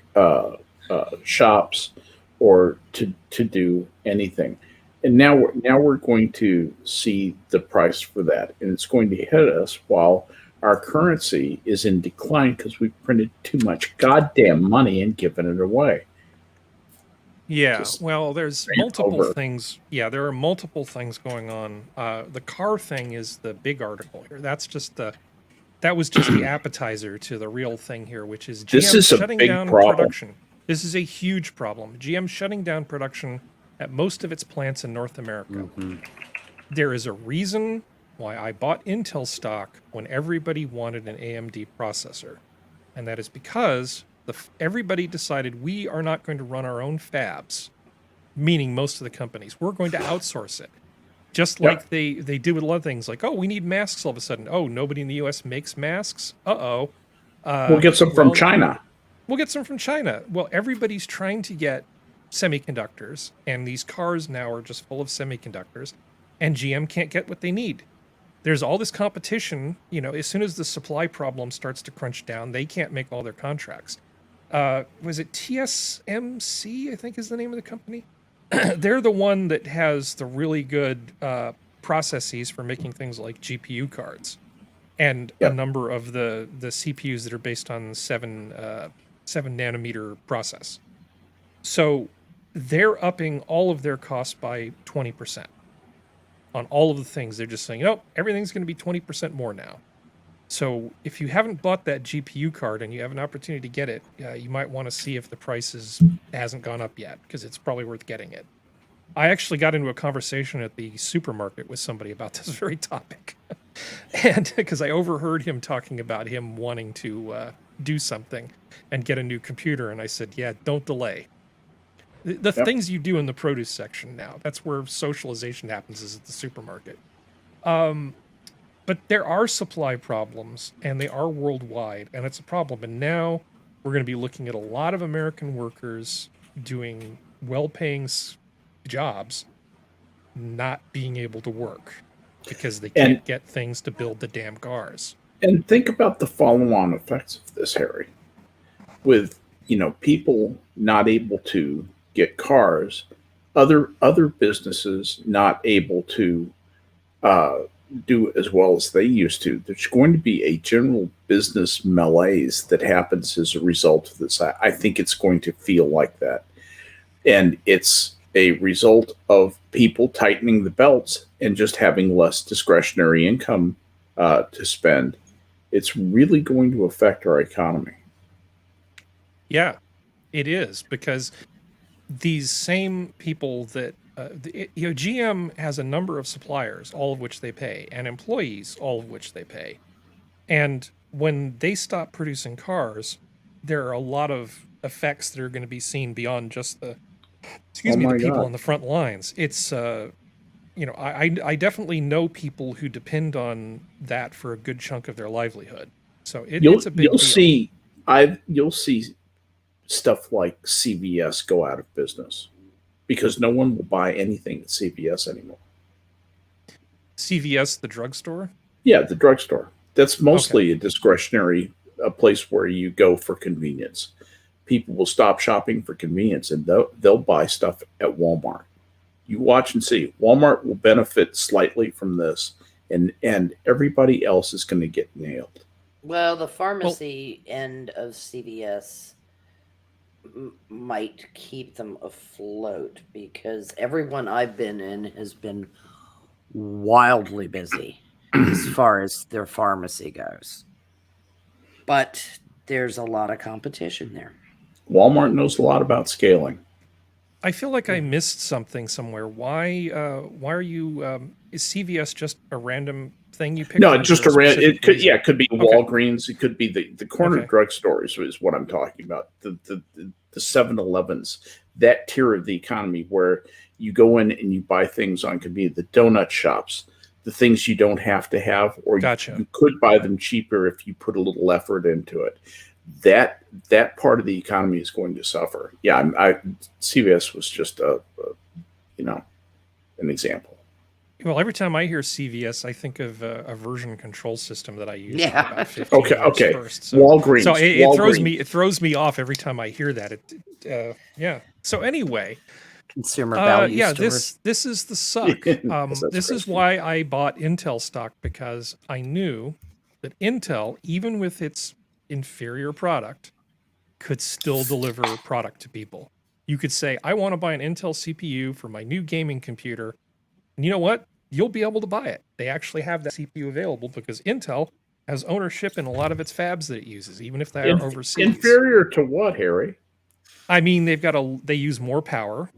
shops or to do anything. And now we're going to see the price for that, and it's going to hit us while our currency is in decline because we've printed too much goddamn money and given it away. Yeah, Just well, there's ran multiple over. things. Yeah, there are multiple things going on. The car thing is the big article here. That was just the appetizer to the real thing here, which is GM This is a shutting big down problem. production. This is a huge problem. GM shutting down production at most of its plants in North America. There is a reason why I bought Intel stock when everybody wanted an AMD processor. And that is because everybody decided we are not going to run our own fabs, meaning most of the companies. We're going to outsource it. Just like they do with a lot of things, like, oh, we need masks all of a sudden. Oh, nobody in the U.S. makes masks? Uh-oh. We'll get some from China. We'll get some from China. Well, everybody's trying to get semiconductors, and these cars now are just full of semiconductors, and GM can't get what they need. There's all this competition. You know, as soon as the supply problem starts to crunch down, they can't make all their contracts. Was it TSMC, I think is the name of the company? They're the one that has the really good processes for making things like GPU cards and a number of the CPUs that are based on 7 nanometer process. So they're upping all of their costs by 20% on all of the things. They're just saying, nope, everything's going to be 20% more now. So if you haven't bought that GPU card and you have an opportunity to get it, you might want to see if the price hasn't gone up yet, because it's probably worth getting it. I actually got into a conversation at the supermarket with somebody about this very topic. And because I overheard him talking about him wanting to do something and get a new computer. And I said, yeah, don't delay. The things you do in the produce section now, that's where socialization happens, is at the supermarket. But there are supply problems, and they are worldwide, and it's a problem. And now we're going to be looking at a lot of American workers doing well-paying jobs not being able to work because they can't get things to build the damn cars. And think about the follow-on effects of this, Harry. With, people not able to get cars, other businesses not able to do as well as they used to. There's going to be a general business malaise that happens as a result of this. I think it's going to feel like that. And it's a result of people tightening the belts and just having less discretionary income to spend. It's really going to affect our economy. Yeah, it is, because these same people that GM has a number of suppliers, all of which they pay, and employees, all of which they pay. And when they stop producing cars, there are a lot of effects that are going to be seen beyond just the the people on the front lines. It's I definitely know people who depend on that for a good chunk of their livelihood. So it's a big you'll deal. You'll see stuff like CVS go out of business because no one will buy anything at CVS anymore. CVS, the drugstore? Yeah, the drugstore. That's mostly a discretionary place where you go for convenience. People will stop shopping for convenience and they'll buy stuff at Walmart. You watch and see. Walmart will benefit slightly from this, and everybody else is going to get nailed. Well, the pharmacy end of CVS might keep them afloat because everyone I've been in has been wildly busy as far as their pharmacy goes. But there's a lot of competition there. Walmart knows a lot about scaling. I feel like I missed something somewhere. Why are you? Is CVS just a random thing you picked? No, just a random. It could, reason? it could be Walgreens. It could be the corner drugstores is what I'm talking about. The 7-Elevens, that tier of the economy where you go in and you buy things on convenience. The donut shops, the things you don't have to have, or you could buy them cheaper if you put a little effort into it. That part of the economy is going to suffer. Yeah, CVS was just an example. Well, every time I hear CVS, I think of a version control system that I used. Yeah. For about 15 years first. So, Walgreens. So it throws me off every time I hear that. Yeah. So anyway, consumer value stores. This is the suck. This is why I bought Intel stock, because I knew that Intel, even with its inferior product, could still deliver product to people. You could say, I want to buy an Intel CPU for my new gaming computer. And you know what? You'll be able to buy it. They actually have that CPU available because Intel has ownership in a lot of its fabs that it uses, even if they are overseas. Inferior to what, Harry? I mean, they use more power,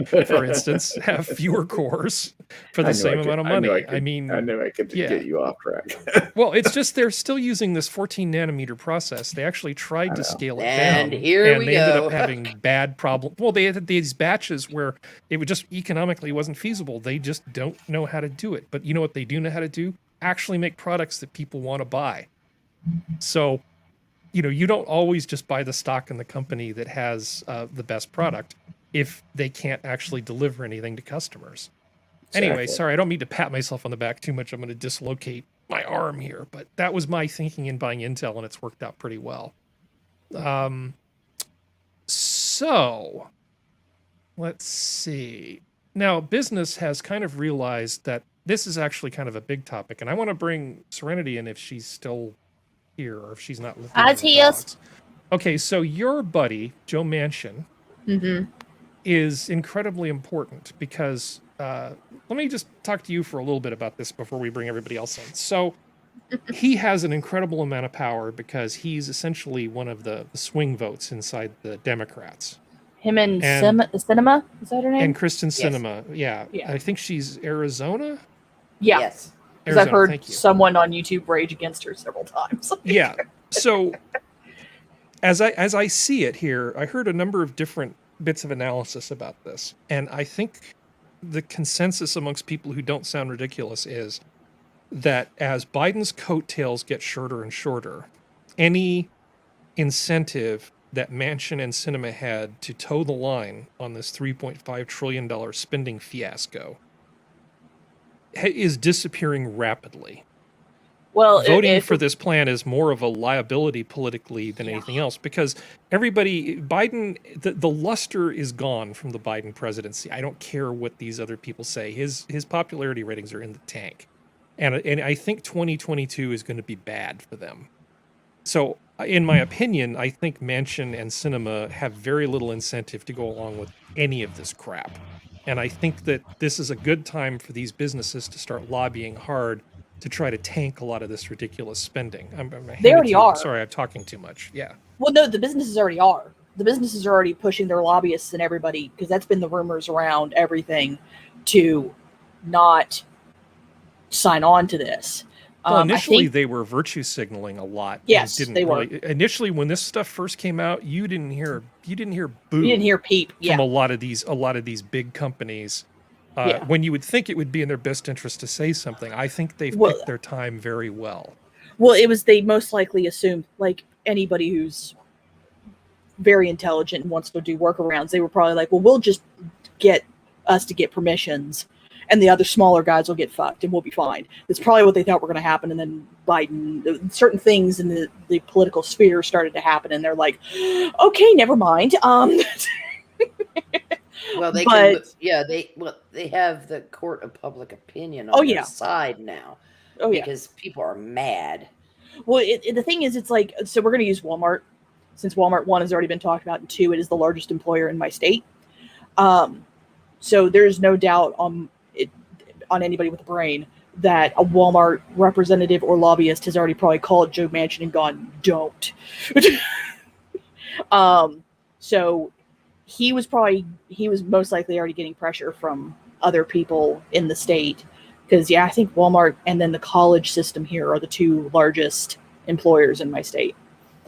for instance, have fewer cores for the same amount of money. I knew I could get you off track. Well, it's just they're still using this 14 nanometer process. They actually tried to scale it down, and they ended up having bad problems. Well, they had these batches where it would just economically wasn't feasible. They just don't know how to do it. But you know what they do know how to do? Actually make products that people want to buy. So, you don't always just buy the stock in the company that has the best product if they can't actually deliver anything to customers. Exactly. Anyway, sorry, I don't mean to pat myself on the back too much. I'm going to dislocate my arm here, but that was my thinking in buying Intel, and it's worked out pretty well. So let's see. Now, business has kind of realized that this is actually kind of a big topic, and I want to bring Serenity in if she's still here or if she's not listening. Okay, so your buddy Joe Manchin is incredibly important because let me just talk to you for a little bit about this before we bring everybody else in. So he has an incredible amount of power because he's essentially one of the swing votes inside the Democrats. Him and Cinema, is that her name? And Kristen Cinema, yeah. I think she's Arizona. Yeah. Yes. Because I've heard someone on YouTube rage against her several times. Yeah. So as I see it here, I heard a number of different bits of analysis about this. And I think the consensus amongst people who don't sound ridiculous is that as Biden's coattails get shorter and shorter, any incentive that Manchin and Sinema had to toe the line on this $3.5 trillion spending fiasco is disappearing rapidly. Well, voting if for this plan is more of a liability politically than anything else, because Biden, the luster is gone from the Biden presidency. I don't care what these other people say. His popularity ratings are in the tank. And I think 2022 is going to be bad for them. So, in my opinion, I think Manchin and Sinema have very little incentive to go along with any of this crap. And I think that this is a good time for these businesses to start lobbying hard to try to tank a lot of this ridiculous spending. They already are. I'm sorry, I'm talking too much. Yeah. Well, no, the businesses already are. The businesses are already pushing their lobbyists and everybody, because that's been the rumors around everything, to not sign on to this. Well, initially they were virtue signaling a lot. Yes, didn't they were. Initially, when this stuff first came out, you didn't hear boo. You didn't hear peep. Yeah. From a lot of these big companies. When you would think it would be in their best interest to say something, I think they've picked their time very well. Well, they most likely assumed, like anybody who's very intelligent and wants to do workarounds, they were probably like, well, we'll just get us to get permissions, and the other smaller guys will get fucked, and we'll be fine. That's probably what they thought were going to happen. And then Biden, certain things in the political sphere started to happen, and they're like, okay, never mind. Well, they have the court of public opinion on their side now. Oh, yeah. Because people are mad. Well, the thing is, it's like, so we're going to use Walmart, since Walmart 1 has already been talked about, and 2, it is the largest employer in my state. So there's no doubt on anybody with a brain that a Walmart representative or lobbyist has already probably called Joe Manchin and gone, don't. So he was most likely already getting pressure from other people in the state, because I think Walmart and then the college system here are the 2 largest employers in my state.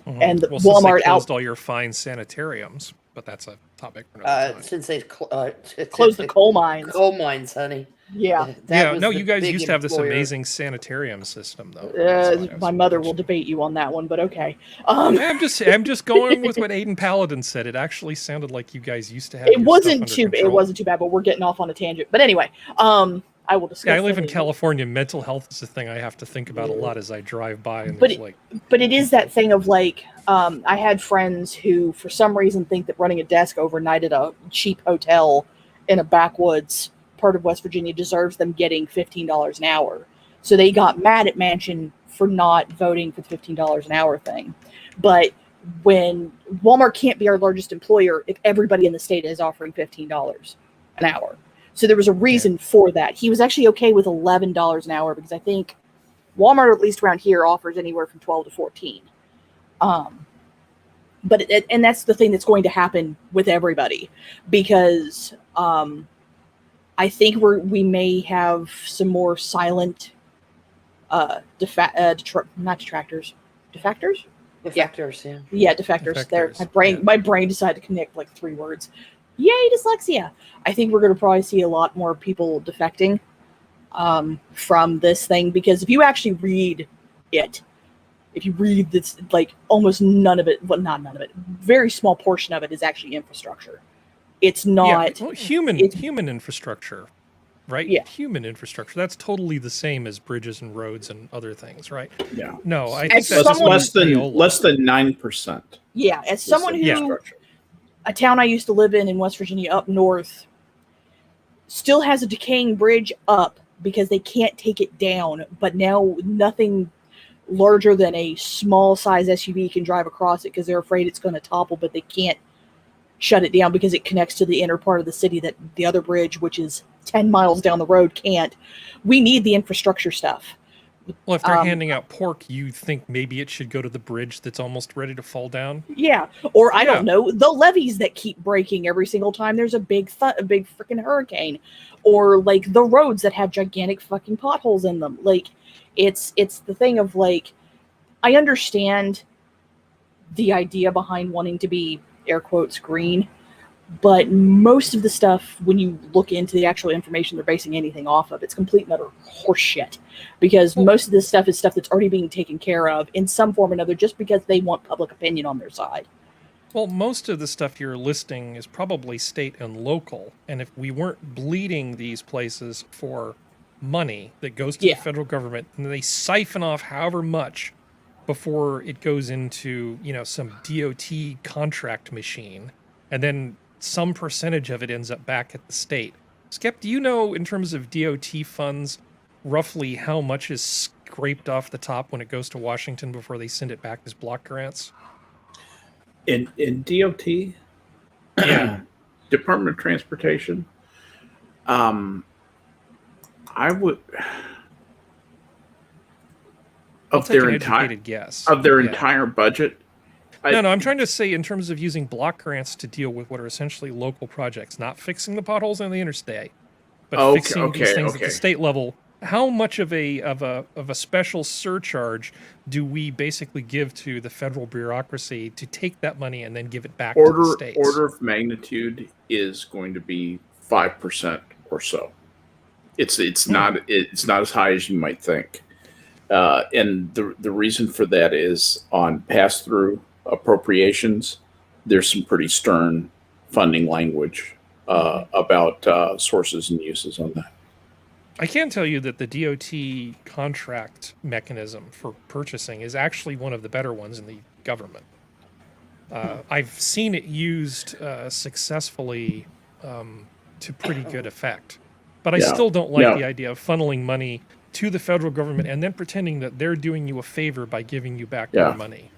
Mm-hmm. And Walmart closed all your fine sanitariums, but that's a topic for another time. Since they closed the coal mines. Coal mines, honey. Yeah. No, you guys used to have this amazing sanitarium system, though. My mother will debate you on that one, but okay. I'm just going with what Aiden Paladin said. It actually sounded like you guys used to have. It wasn't too bad, but we're getting off on a tangent. But anyway, I will discuss. Yeah, I live in California. Mental health is a thing I have to think about a lot as I drive by. And but it is that thing of like, I had friends who, for some reason, think that running a desk overnight at a cheap hotel in a backwoods part of West Virginia deserves them getting $15 an hour. So they got mad at Manchin for not voting for the $15 an hour thing. But when Walmart can't be our largest employer if everybody in the state is offering $15 an hour. So there was a reason for that. He was actually okay with $11 an hour, because I think Walmart, at least around here, offers anywhere from 12 to 14. But that's the thing that's going to happen with everybody, because I think we may have some more silent not detractors. Defectors? Defectors, yeah. Yeah, defectors. There. My brain decided to connect like 3 words. Yay, dyslexia. I think we're going to probably see a lot more people defecting from this thing, because if you actually read it, if you read this, like almost none of it, well, not none of it, very small portion of it is actually infrastructure. It's not human infrastructure, right? Yeah. Human infrastructure. That's totally the same as bridges and roads and other things, right? Yeah. No, I think that's less than 9%. Yeah, as someone who, a town I used to live in West Virginia up north still has a decaying bridge up because they can't take it down, but now nothing larger than a small size SUV can drive across it because they're afraid it's going to topple, but they can't shut it down because it connects to the inner part of the city that the other bridge, which is 10 miles down the road, can't. We need the infrastructure stuff. Well, if they're handing out pork, you think maybe it should go to the bridge that's almost ready to fall down? Yeah. Or I don't know, the levees that keep breaking every single time there's a big freaking hurricane, or like the roads that have gigantic fucking potholes in them. Like it's the thing of like, I understand the idea behind wanting to be air quotes green, but most of the stuff, when you look into the actual information they're basing anything off of, it's complete and utter horseshit, because most of this stuff is stuff that's already being taken care of in some form or another just because they want public opinion on their side. Well, most of the stuff you're listing is probably state and local, and if we weren't bleeding these places for money that goes to the federal government, and they siphon off however much before it goes into, you know, some DOT contract machine, and then some percentage of it ends up back at the state. Skep, do you know, in terms of DOT funds, roughly how much is scraped off the top when it goes to Washington before they send it back as block grants? In DOT, Yeah. Department of Transportation, I would I'll of take their an entire educated guess. entire budget. No, I'm trying to say in terms of using block grants to deal with what are essentially local projects, not fixing the potholes on the interstate, but fixing these things at the state level. How much of a special surcharge do we basically give to the federal bureaucracy to take that money and then give it back to the states? Order of magnitude is going to be 5% or so. It's not as high as you might think, and the reason for that is on pass-through appropriations. There's some pretty stern funding language about sources and uses on that. I can tell you that the DOT contract mechanism for purchasing is actually one of the better ones in the government. I've seen it used successfully to pretty good effect. But I still don't like the idea of funneling money to the federal government and then pretending that they're doing you a favor by giving you back your money.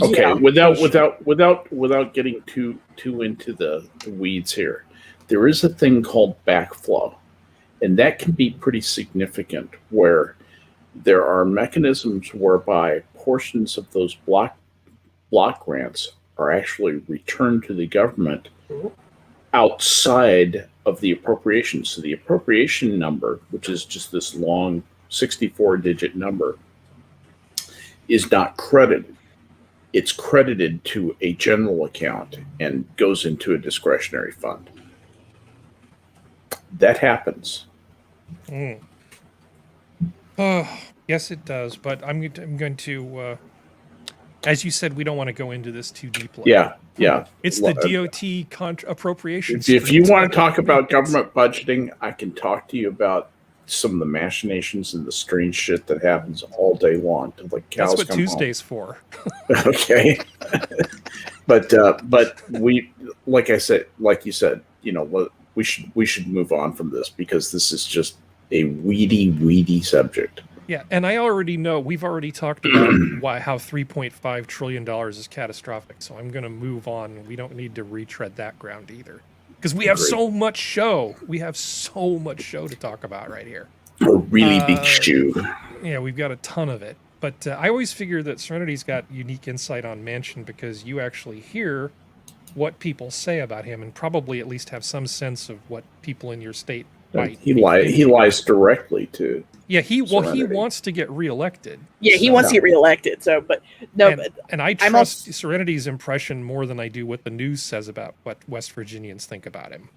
Okay, without getting too into the weeds here, there is a thing called backflow, and that can be pretty significant, where there are mechanisms whereby portions of those block grants are actually returned to the government outside of the appropriation. So the appropriation number, which is just this long 64-digit number, is not credited. It's credited to a general account and goes into a discretionary fund. That happens. Yes, it does. But I'm going to, as you said, we don't want to go into this too deeply. Yeah. It's the DOT appropriations. If you want to talk about government budgeting, I can talk to you about some of the machinations and the strange shit that happens all day long. Like cows. That's what Tuesday's for. Okay. but we, like you said, you know, we should move on from this, because this is just a weedy subject. Yeah, and I already know, we've already talked about how $3.5 trillion is catastrophic, so I'm going to move on. We don't need to retread that ground either, because we have so much show. We have so much show to talk about right here. A really big shoe. Yeah, we've got a ton of it. But I always figure that Serenity's got unique insight on Mansion, because you actually hear what people say about him and probably at least have some sense of what people in your state might. He lies directly to. Yeah, he wants to get reelected. Yeah, he wants to get reelected. So, but no, and I trust Serenity's impression more than I do what the news says about what West Virginians think about him.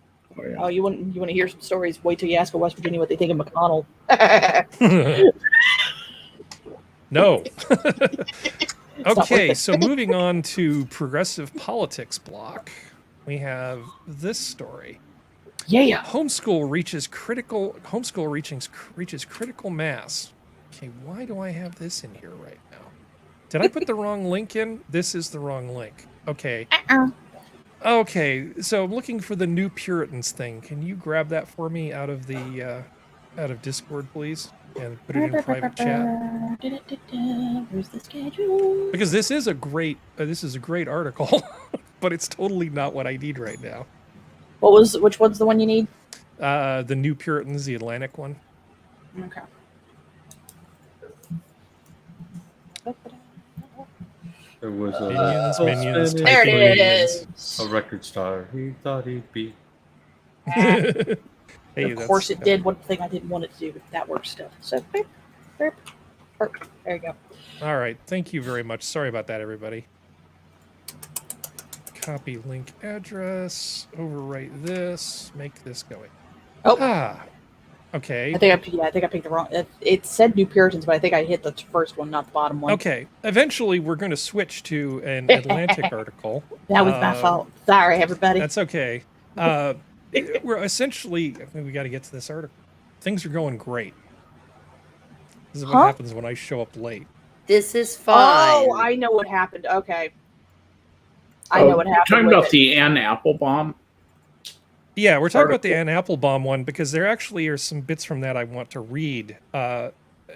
Oh, you want to hear some stories? Wait till you ask a West Virginia what they think of McConnell. No. Okay, so moving on to progressive politics block, we have this story. Yeah. Homeschool reaches critical mass. Okay, why do I have this in here right now? Did I put the wrong link in? This is the wrong link. Okay. Okay, so I'm looking for the New Puritans thing. Can you grab that for me out of Discord, please, and put it in private chat? Where's the schedule? Because this is a great article, but it's totally not what I need right now. Which one's the one you need? The New Puritans, the Atlantic one. Okay. There was Minions, there it is. A record star. He thought he'd be. Hey, of course it did one thing I didn't want it to do, but that works still. So, there you go. All right. Thank you very much. Sorry about that, everybody. Copy link address. Overwrite this. Make this going. Oh. Okay. I think I picked the wrong. It said New Puritans, but I think I hit the first one, not the bottom one. Okay. Eventually, we're going to switch to an Atlantic article. That was my fault. Sorry, everybody. That's okay. We're essentially. We got to get to this article. Things are going great. This is what Huh? happens when I show up late. This is fine. Oh, I know what happened. Okay. I know what You're happened. talking with about it. the Ann Applebaum? Yeah, we're talking about the Article. Ann Applebaum one because there actually are some bits from that I want to read.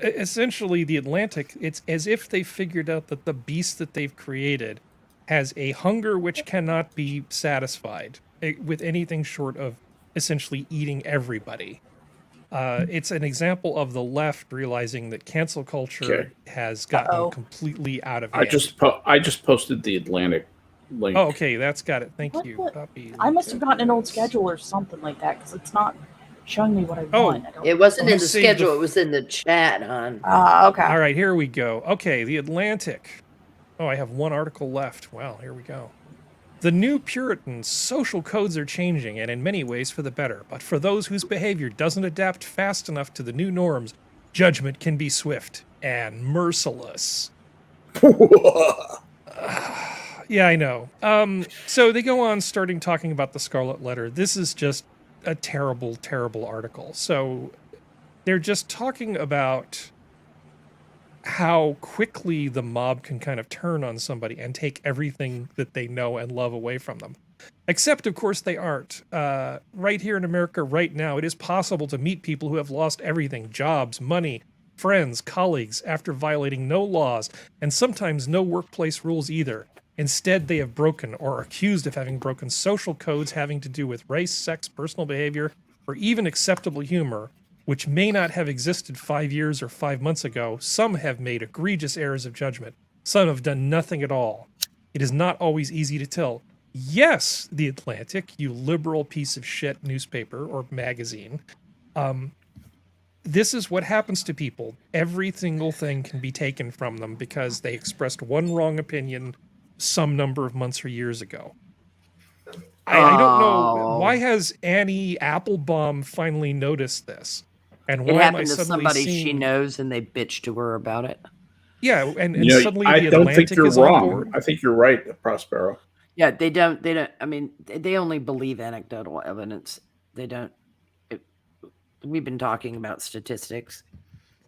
Essentially, the Atlantic, it's as if they figured out that the beast that they've created has a hunger which cannot be satisfied with anything short of essentially eating everybody. It's an example of the left realizing that cancel culture Okay. has gotten Uh-oh. completely out of I hand. just posted the Atlantic link. Oh, okay, that's got it. Thank What you. the- Copy. I must have gotten an old Yes. schedule or something like that because it's not showing me what I Oh. want. I don't... It wasn't You in the saved the schedule, f- it was in the chat, hon. Okay. All right, here we go. Okay, the Atlantic. Oh, I have one article left. Well, here we go. The new Puritans' social codes are changing, and in many ways for the better. But for those whose behavior doesn't adapt fast enough to the new norms, judgment can be swift and merciless. Yeah, I know. So they go on starting talking about the Scarlet Letter. This is just a terrible, terrible article. So they're just talking about how quickly the mob can kind of turn on somebody and take everything that they know and love away from them. Except, of course, they aren't. Right here in America, right now, it is possible to meet people who have lost everything: jobs, money, friends, colleagues, after violating no laws, and sometimes no workplace rules either. Instead, they have broken or are accused of having broken social codes having to do with race, sex, personal behavior, or even acceptable humor, which may not have existed 5 years or 5 months ago. Some have made egregious errors of judgment. Some have done nothing at all. It is not always easy to tell. Yes, The Atlantic, you liberal piece of shit newspaper or magazine. This is what happens to people. Every single thing can be taken from them because they expressed one wrong opinion some number of months or years ago. I don't know. Oh. Why has Annie Applebaum finally noticed this? And It why am I happened to suddenly somebody seeing... she knows and they bitched to her about it. Yeah, and You know, suddenly I the don't Atlantic think you're is on wrong. board? I think you're right, Prospero. Yeah, they don't, I mean, they only believe anecdotal evidence. They don't, we've been talking about statistics.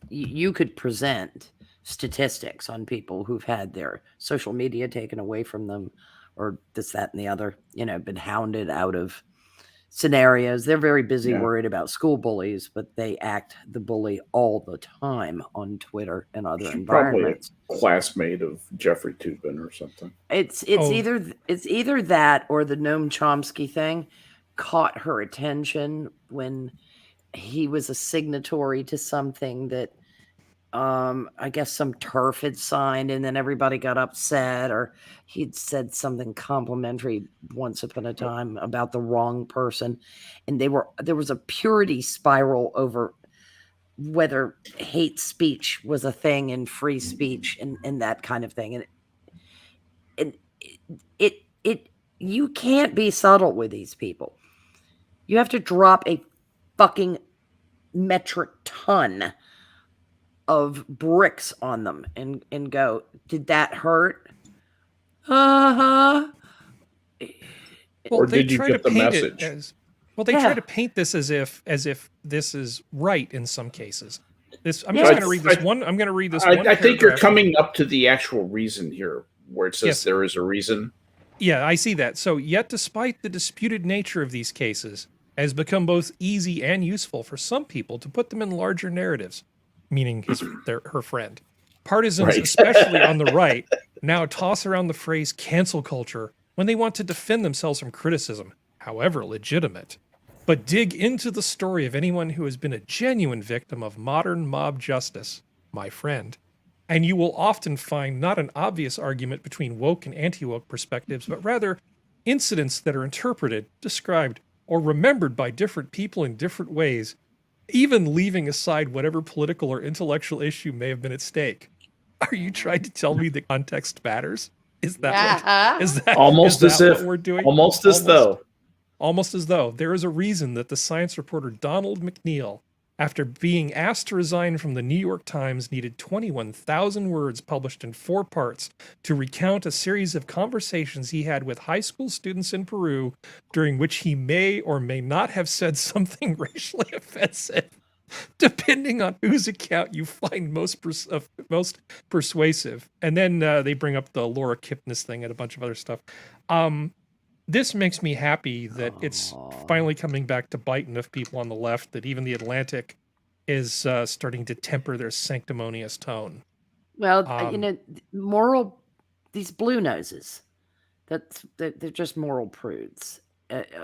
You could present statistics on people who've had their social media taken away from them or this, that, and the other, been hounded out of scenarios. They're very busy Yeah. worried about school bullies, but they act the bully all the time on Twitter and other She's environments. probably a classmate of Jeffrey Toobin or something. It's Oh. either that or the Noam Chomsky thing caught her attention when he was a signatory to something that I guess some turf had signed, and then everybody got upset, or he'd said something complimentary once upon a time about the wrong person, and there was a purity spiral over whether hate speech was a thing and free speech and that kind of thing, and it you can't be subtle with these people. You have to drop a fucking metric ton of bricks on them and go, did that hurt? Well, Or they did you try get to the paint message? it as they Yeah. try to paint this as if this is right in some cases. I'm Yeah. just going to read this I- one. I'm going to read this one. I think you're paragraph. coming up to the actual reason here, where it says Yes. there is a reason. Yeah, I see that. So, yet despite the disputed nature of these cases, it has become both easy and useful for some people to put them in larger narratives, meaning her friend. Partisans, Right. especially on the right, now toss around the phrase cancel culture when they want to defend themselves from criticism, however legitimate. But dig into the story of anyone who has been a genuine victim of modern mob justice, my friend, and you will often find not an obvious argument between woke and anti-woke perspectives, but rather incidents that are interpreted, described, or remembered by different people in different ways, even leaving aside whatever political or intellectual issue may have been at stake. Are you trying to tell me that context matters? Is that what, is that Almost is as that if, what we're doing? almost as though. Almost as though there is a reason that the science reporter Donald McNeil, after being asked to resign from the New York Times, needed 21,000 words published in 4 parts to recount a series of conversations he had with high school students in Peru, during which he may or may not have said something racially offensive. depending on whose account you find most persuasive. And then they bring up the Laura Kipnis thing and a bunch of other stuff. This makes me happy that it's finally coming back to bite enough people on the left that even the Atlantic is starting to temper their sanctimonious tone. Well, these blue noses, they're just moral prudes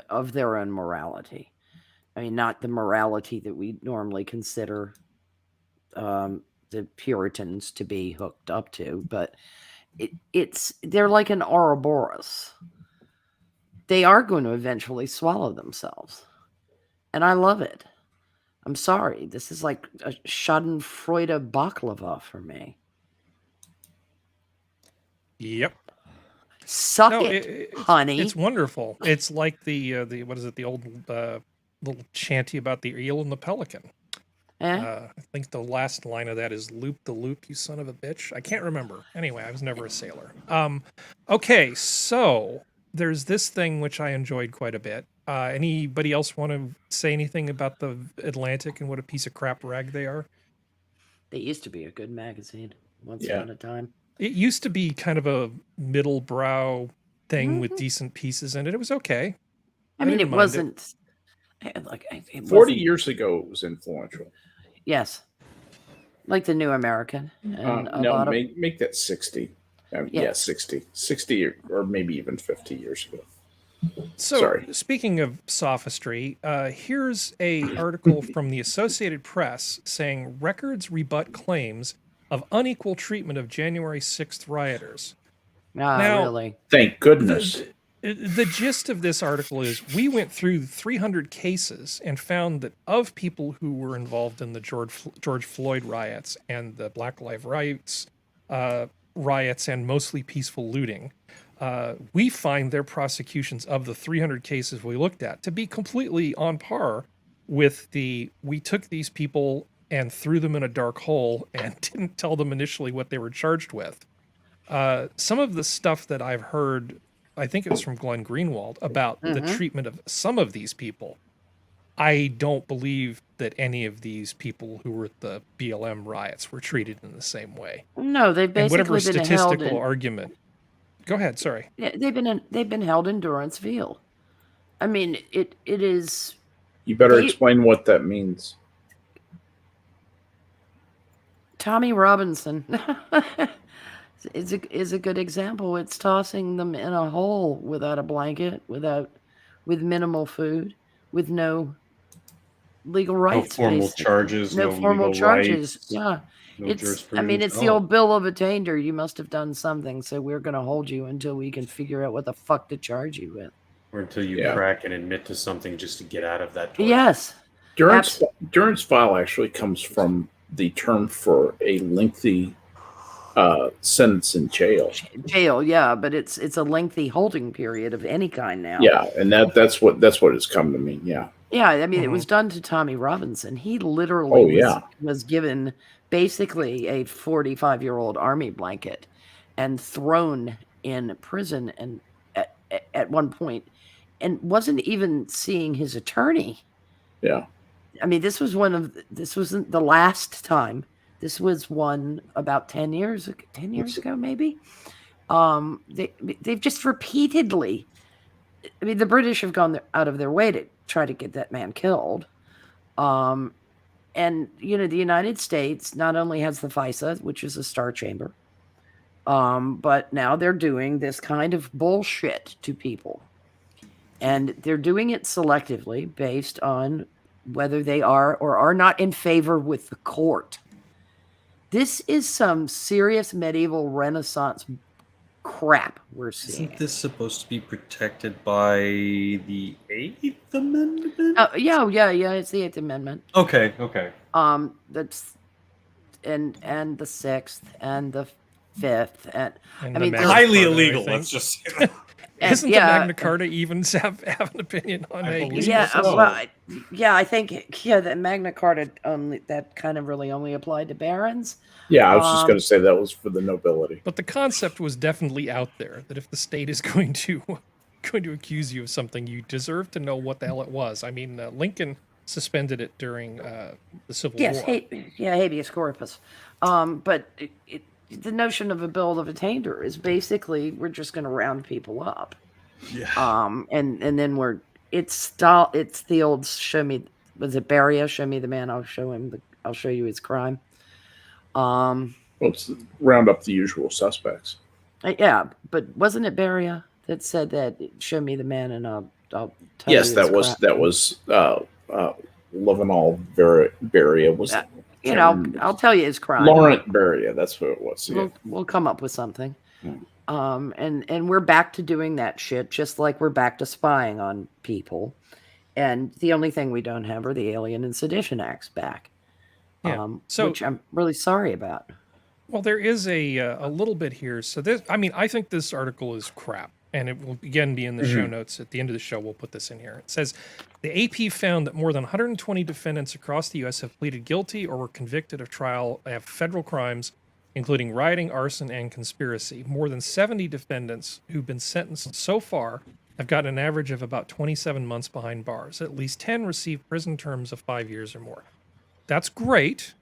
of their own morality. I mean, not the morality that we normally consider the Puritans to be hooked up to, but they're like an Ouroboros. They are going to eventually swallow themselves. And I love it. I'm sorry. This is like a Schadenfreude baklava for me. Yep. Suck it, honey. It's wonderful. It's like the what is it? The old little chanty about the eel and the pelican. I think the last line of that is "Loop the loop, you son of a bitch." I can't remember. Anyway, I was never a sailor. Okay, so there's this thing which I enjoyed quite a bit. Anybody else want to say anything about the Atlantic and what a piece of crap rag they are? They used to be a good magazine once upon a time. It used to be kind of a middle brow thing with decent pieces in it. It was okay. I mean, it wasn't. 40 years ago, it was influential. Yes. Like the New American. And make that 60. Yeah, 60. 60 or maybe even 50 years ago. So, speaking of sophistry, here's an article from the Associated Press saying records rebut claims of unequal treatment of January 6th rioters. Now, really? Thank goodness. The gist of this article is we went through 300 cases and found that of people who were involved in the George Floyd riots and the Black Lives riots and mostly peaceful looting, we find their prosecutions of the 300 cases we looked at to be completely on par with we took these people and threw them in a dark hole and didn't tell them initially what they were charged with. Some of the stuff that I've heard, I think it was from Glenn Greenwald, about the treatment of some of these people. I don't believe that any of these people who were at the BLM riots were treated in the same way. No, they've basically whatever been statistical held argument. Go ahead, sorry. Yeah, they've been held in durance vile. I mean, it is. You better explain what that means. Tommy Robinson is a good example. It's tossing them in a hole without a blanket, with minimal food, with no legal rights. No formal charges. No formal charges. Rights, yeah. No It's the old bill of attainder. You must have done something, so we're going to hold you until we can figure out what the fuck to charge you with. Or until you crack and admit to something just to get out of that torture. Yes. Durance vile actually comes from the term for a lengthy sentence in jail. Jail, yeah, but it's a lengthy holding period of any kind now. Yeah, and that's what it's come to mean. Yeah. Yeah, I mean, it was done to Tommy Robinson. He literally was given basically a 45-year-old army blanket and thrown in prison and at one point, and wasn't even seeing his attorney. Yeah. I mean, this wasn't the last time. This was one about 10 years ago, maybe. They've just repeatedly, I mean, the British have gone out of their way to try to get that man killed. And, the United States not only has the FISA, which is a star chamber, but now they're doing this kind of bullshit to people. And they're doing it selectively based on whether they are or are not in favor with the court. This is some serious medieval Renaissance crap we're seeing. Isn't this supposed to be protected by the 8th Amendment? Yeah, it's the 8th Amendment. Okay. That's and the 6th and the 5th and I mean, highly illegal. Let's just say that. Isn't the Magna Carta even have an opinion on it? I think the Magna Carta that kind of really only applied to barons. Yeah, I was just going to say that was for the nobility. But the concept was definitely out there that if the state is going to accuse you of something, you deserve to know what the hell it was. I mean, Lincoln suspended it during the Civil Yes, War. habeas corpus. But the notion of a bill of attainder is basically we're just going to round people up. Yeah. And then it's the old show me, was it Beria? Show me the man, I'll show you his crime. Well, it's round up the usual suspects. Yeah, but wasn't it Beria that said that show me the man and I'll tell Yes, you that his was crime? that was Levinol Beria was. I'll tell you his crime. Laurent Beria, that's what it was. Yeah. We'll come up with something. And we're back to doing that shit, just like we're back to spying on people. And the only thing we don't have are the Alien and Sedition Acts back. Yeah. Which I'm really sorry about. Well, there is a little bit here. So this, I mean, I think this article is crap, and it will again be in the show notes at the end of the show. We'll put this in here. It says the AP found that more than 120 defendants across the U.S. have pleaded guilty or were convicted of trial of federal crimes, including rioting, arson, and conspiracy. More than 70 defendants who've been sentenced so far have gotten an average of about 27 months behind bars. At least 10 received prison terms of 5 years or more. That's great.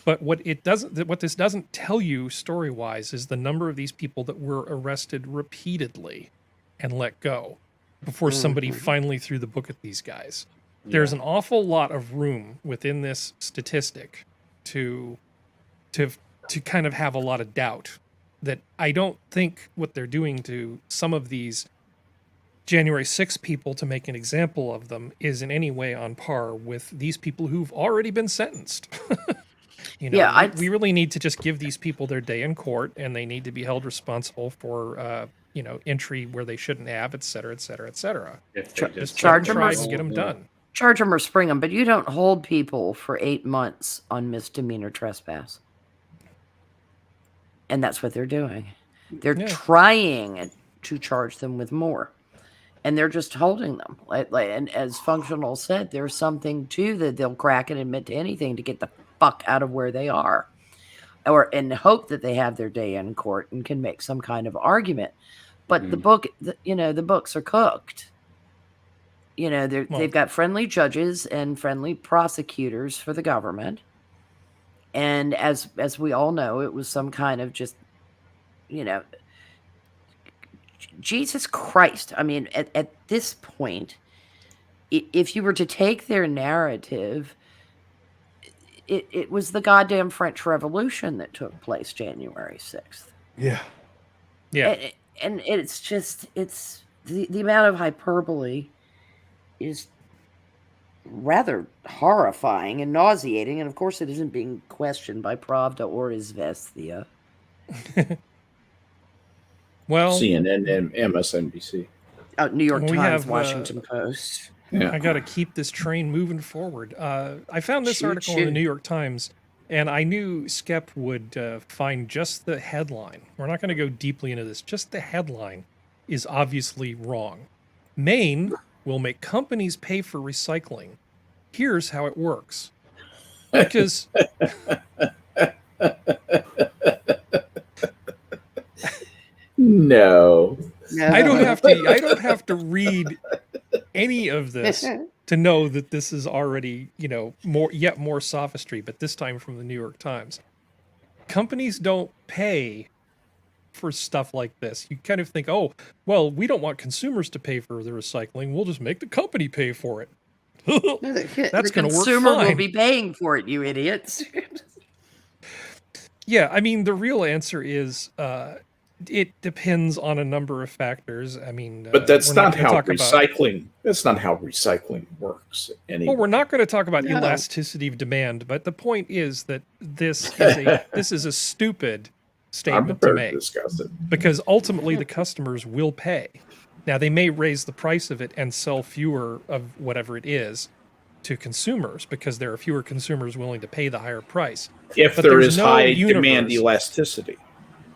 But what this doesn't tell you story-wise is the number of these people that were arrested repeatedly and let go before somebody finally threw the book at these guys. Yeah. There's an awful lot of room within this statistic to kind of have a lot of doubt that I don't think what they're doing to some of these January 6 people, to make an example of them, is in any way on par with these people who've already been sentenced. We really need to just give these people their day in court, and they need to be held responsible for, entry where they shouldn't have, et cetera, et cetera, et cetera. Just charge them and get them done. Charge them or spring them, but you don't hold people for 8 months on misdemeanor trespass. And that's what they're doing. They're trying to charge them with more. And they're just holding them. And as Functional said, there's something to that they'll crack and admit to anything to get the fuck out of where they are, and hope that they have their day in court and can make some kind of argument. But the books are cooked. They've got friendly judges and friendly prosecutors for the government. And as we all know, it was some kind of just, Jesus Christ. I mean, at this point, if you were to take their narrative, it was the goddamn French Revolution that took place January 6th. Yeah. Yeah. And it's just, the amount of hyperbole is rather horrifying and nauseating. And of course, it isn't being questioned by Pravda or Izvestia. Well, CNN and MSNBC. New York Times, have, Washington Post. Yeah. I got to keep this train moving forward. I found this article in the New York Times, and I knew Skep would find just the headline. We're not going to go deeply into this. Just the headline is obviously wrong. Maine will make companies pay for recycling. Here's how it works. Because No. I don't have to read any of this to know that this is already, more sophistry, but this time from the New York Times. Companies don't pay for stuff like this. You kind of think, oh, well, we don't want consumers to pay for the recycling. We'll just make the company pay for it. That's going to work fine. The consumer will be paying for it, you idiots. Yeah, I mean, the real answer is it depends on a number of factors. I mean, but that's not how recycling. That's not how recycling works. Anyway. Well, we're not going to talk about elasticity of demand, but the point is that this is a stupid statement to make, because ultimately the customers will pay. Now, they may raise the price of it and sell fewer of whatever it is to consumers because there are fewer consumers willing to pay the higher price. If there is high demand elasticity.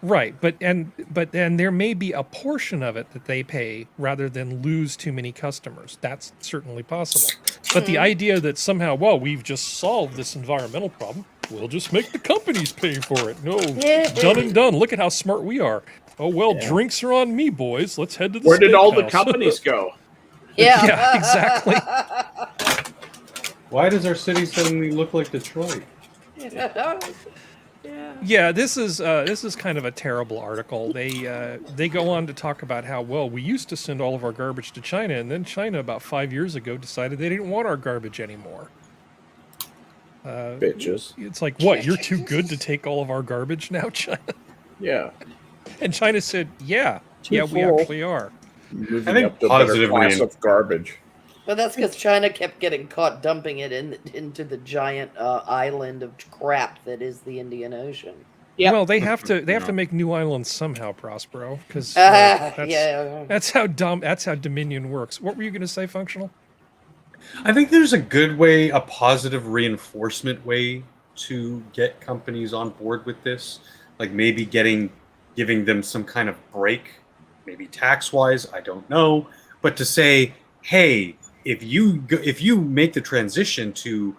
Right, but then there may be a portion of it that they pay rather than lose too many customers. That's certainly possible. But the idea that somehow, well, we've just solved this environmental problem, we'll just make the companies pay for it. No, done and done. Look at how smart we are. Oh, well, drinks are on me, boys. Let's head to the Where did all the steakhouse. companies go? Yeah. Yeah, exactly. Why does our city suddenly look like Detroit? Yeah. Yeah, this is kind of a terrible article. They go on to talk about how, well, we used to send all of our garbage to China, and then China about 5 years ago decided they didn't want our garbage anymore. Bitches. It's like, what? You're too good to take all of our garbage now, China? Yeah. And China said, yeah, Too we full. actually are. Moving think up to a better positive class of garbage. But that's because China kept getting caught dumping it into the giant island of crap that is the Indian Ocean. Yep. Well, they have to make new islands somehow, Prospero, because Yeah. that's how Dominion works. What were you going to say, Functional? I think there's a good way, a positive reinforcement way to get companies on board with this. Like maybe giving them some kind of break, maybe tax-wise, I don't know. But to say, hey, if you make the transition to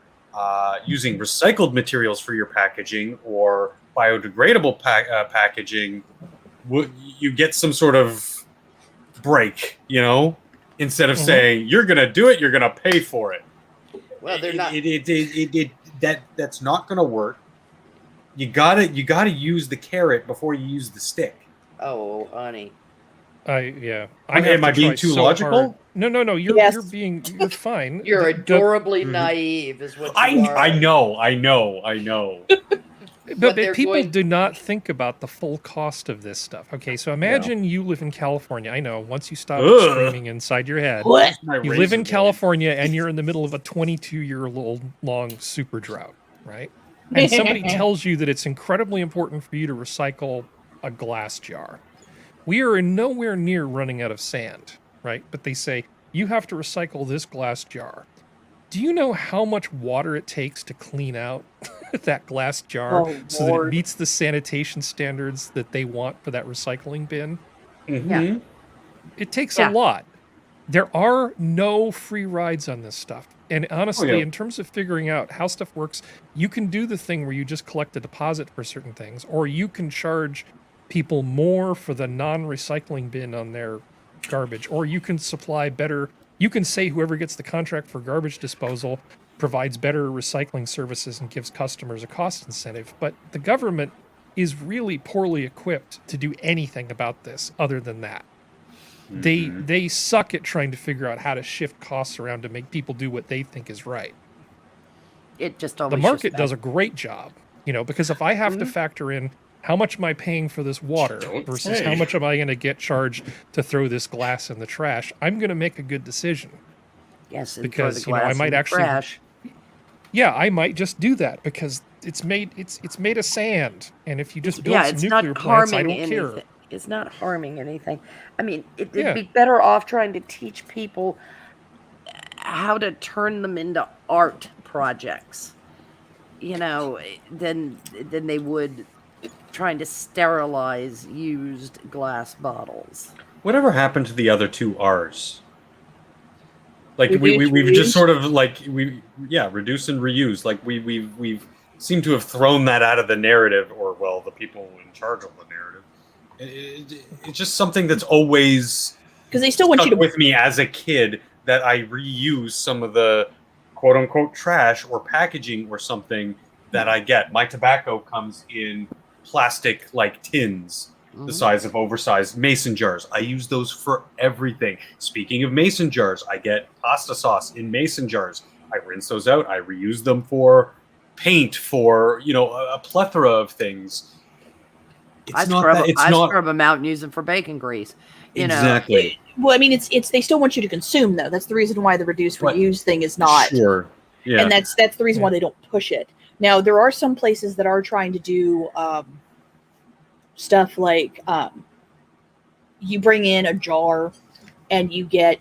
using recycled materials for your packaging or biodegradable packaging, you get some sort of break, instead of saying you're gonna do it, you're gonna pay for it. Well, they're not. That's not gonna work. You gotta use the carrot before you use the stick. Oh, honey. Am I being too logical? No. Yes. You're fine. You're The- adorably naive, is what you are. I know. But they're people going- do not think about the full cost of this stuff. Okay, so imagine you live in California. I know, once you stop Ugh. screaming inside your head. What? You live in California and you're in the middle of a 22-year-old long super drought, right? And somebody tells you that it's incredibly important for you to recycle a glass jar. We are nowhere near running out of sand, right? But they say, you have to recycle this glass jar. Do you know how much water it takes to clean out that glass jar so that it Lord. meets the sanitation standards that they want for that recycling bin? Yeah. It takes Yeah. a lot. There are no free rides on this stuff. And honestly, Oh, yeah. in terms of figuring out how stuff works, you can do the thing where you just collect a deposit for certain things, or you can charge people more for the non-recycling bin on their garbage, or you can supply better. You can say whoever gets the contract for garbage disposal provides better recycling services and gives customers a cost incentive. But the government is really poorly equipped to do anything about this other than that. They suck at trying to figure out how to shift costs around to make people do what they think is right. It just The always market just does a great job, because if I have to factor in how much am I paying for this water Don't versus say. how much am I going to get charged to throw this glass in the trash, I'm going to make a good decision. Yes, and because, throw the glass I might in the actually- trash. Yeah, I might just do that because it's made of sand, and if you just build some It's not nuclear plants, I harming don't care. anything. It's not harming anything. I mean, it'd Yeah. be better off trying to teach people how to turn them into art projects, than they would trying to sterilize used glass bottles. Whatever happened to the other two R's? Like Reduce, we've just reuse? sort of reduce and reuse. Like we've seemed to have thrown that out of the narrative, or the people in charge of the narrative. It's just something that's always Because they still want you stuck to. with me as a kid, that I reuse some of the quote unquote trash or packaging or something that I get. My tobacco comes in plastic like tins the size of oversized mason jars. I use those for everything. Speaking of mason jars, I get pasta sauce in mason jars. I rinse those out. I reuse them for paint, for a plethora of things. I scrub them out and use them for bacon grease. Exactly. Well, I mean, it's they still want you to consume though. That's the reason why the reduce Right. reuse thing is not. Sure. Yeah. And that's the reason why they don't push it. Now there are some places that are trying to do stuff like you bring in a jar and you get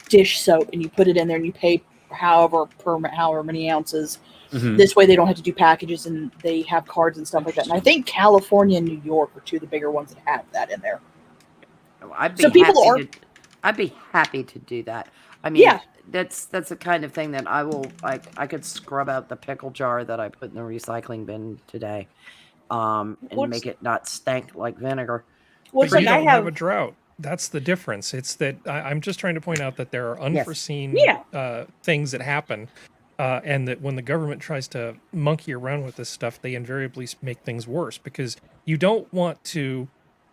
dish soap and you put it in there and you pay however many ounces. Mhm. This way they don't have to do packages and they have cards and stuff like that. And I think California and New York are two of the bigger ones that have that in there. I'd be So people happy I'd be happy to do that. I mean, Yeah. that's the kind of thing that I could scrub out the pickle jar that I put in the recycling bin today, and make it not stank like vinegar. Well, it's But like you I don't have have a drought. That's the difference. It's that I'm just trying to point out that there are unforeseen Yeah. things that happen and that when the government tries to monkey around with this stuff, they invariably make things worse, because you don't want to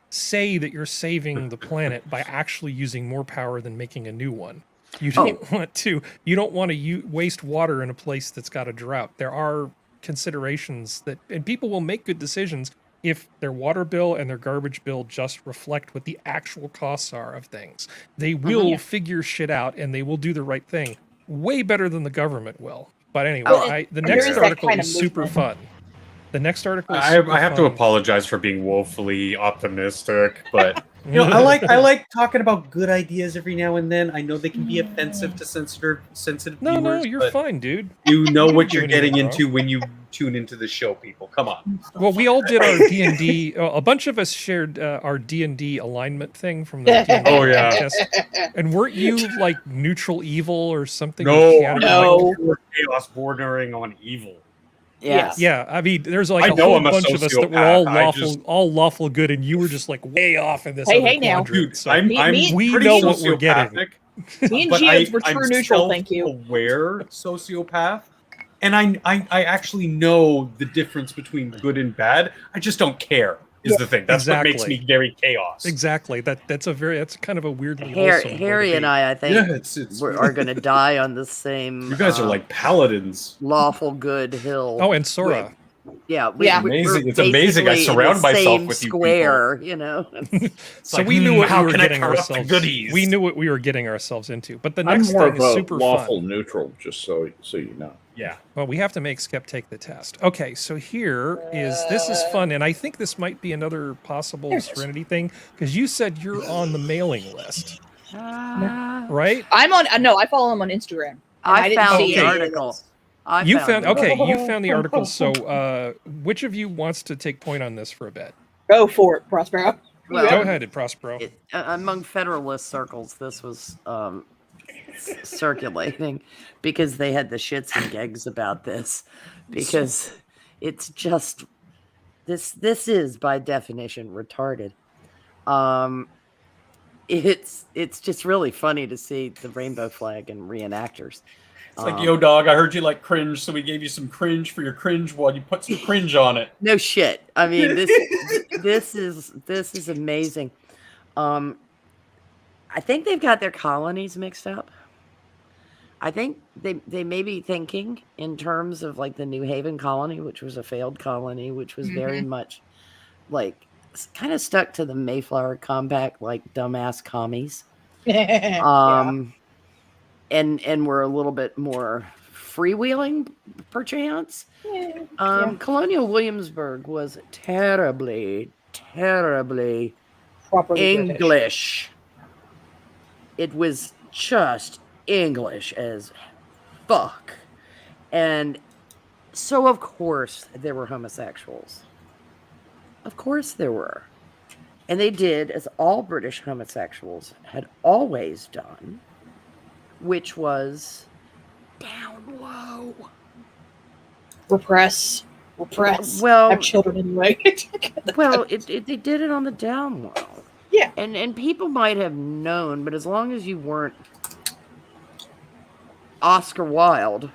say that you're saving the planet by actually using more power than making a new one. You don't want to waste water in a place that's got a drought. There are considerations and people will make good decisions if their water bill and their garbage bill just reflect what the actual costs are of things. They will figure shit out, and they will do the right thing way better than the government will. But anyway, the next article is super fun. The next article is super I have to fun. apologize for being woefully optimistic, but You know, I like talking about good ideas every now and then. I know they can be offensive to sensitive no, viewers. you're but fine, dude. You know what you're doing getting anything into when you tune into the show, people. Come on. Well, we all did our D&D. A bunch of us shared our D&D alignment thing from the D&D Oh, yeah. test. And weren't you like neutral evil or something? no, No. chaos bordering on evil. Yes. Yeah, I mean, there's like I a know whole I'm a bunch of us that were all sociopath. all lawful good, and you were just like way off in this. Hey, other hey now. quadrant. Dude, So I'm we pretty know what we're getting. sociopathic, Me and but Geodes were true I'm neutral, thank you. Aware sociopath, and I actually know the difference between good and bad. I just don't care. Is the thing. That's what makes Exactly. me very chaos. Exactly. That's kind of a weirdly Harry, wholesome way to Harry and be. I think, Yeah, it's are going to die on the same. you guys are like paladins. lawful good hill. Oh, and Sora. Yeah, Yeah. Amazing. we're It's amazing. I basically in surround the myself same with you square, you know. So like, we knew what how we were can I getting corrupt the ourselves. goodies? We knew what we were getting ourselves into. But the I'm next more thing of is a super lawful fun. neutral, just so you know. Yeah. Well, we have to make Skep take the test. Okay, so this is fun, and I think this might be another possible There it is. Serenity thing, because you said you're on the mailing list, I right? I'm on. No, I follow him on Instagram. and I didn't found see the any of article. this. You found it. you found the article. So, which of you wants to take point on this for a bit? Go for it, Prospero. Well, Go ahead, Prospero. Among Federalist circles, this was circulating because they had the shits and gigs about this, because it's just this is by definition retarded. It's just really funny to see the rainbow flag and reenactors. It's like, yo, dog, I heard you like cringe, so we gave you some cringe for your cringe while you put some cringe on it. No shit. I mean, this is amazing. I think they've got their colonies mixed up. I think they may be thinking in terms of like the New Haven colony, which was a failed colony, which was very much like kind of stuck to the Mayflower Compact, like dumbass commies. And we're a little bit more freewheeling, perchance. Colonial Williamsburg was terribly Properly English. It was just English as fuck. And so, of course, there were homosexuals. Of course there were. And they did as all British homosexuals had always done, which was down low. Repress. Well, Have children anyway. well, they did it on the down low. Yeah. And people might have known, but as long as you weren't Oscar Wilde,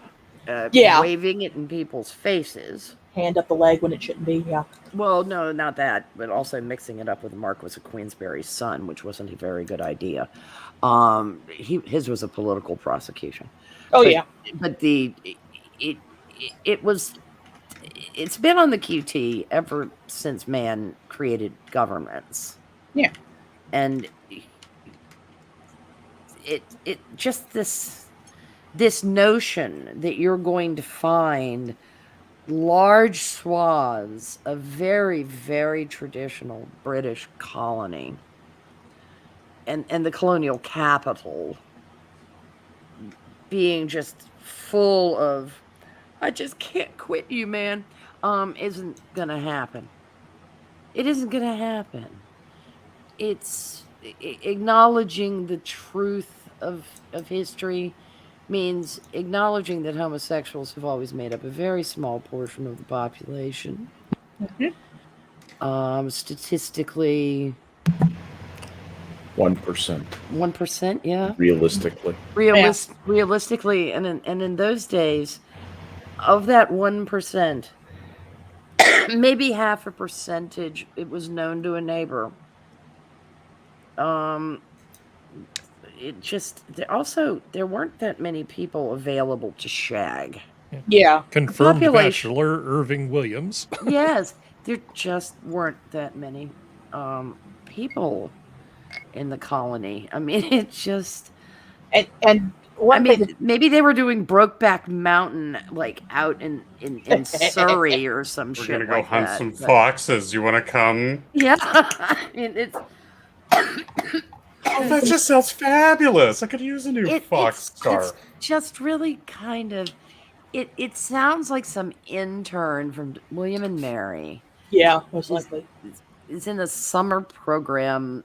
waving it in people's faces. Hand up the leg when it shouldn't be. Yeah. Well, no, not that, but also mixing it up with the Marquis of Queensberry's son, which wasn't a very good idea. His was a political prosecution. Oh But- yeah. But it's been on the QT ever since man created governments. Yeah. And it just this notion that you're going to find large swaths of very, very traditional British colony and the colonial capital being just full of, I just can't quit you, man, isn't gonna happen. It isn't gonna happen. It's acknowledging the truth of history means acknowledging that homosexuals have always made up a very small portion of the population. Statistically, 1%, 1%, yeah. realistically. Realistically, and in those days, of that 1%, maybe half a percentage, it was known to a neighbor. It just there weren't that many people available to shag. Yeah. Confirmed population- bachelor Irving Williams. Yes, there just weren't that many people in the colony. I mean, it just. And one thing that, maybe they were doing Brokeback Mountain, like out in Surrey or some shit. We're gonna go like hunt that, some but- foxes. You want to come? Yeah, I mean, it's. Oh, that just sounds fabulous. I could use a new fox scar. It's just really kind of. It sounds like some intern from William and Mary. yeah, most likely. Is in a summer program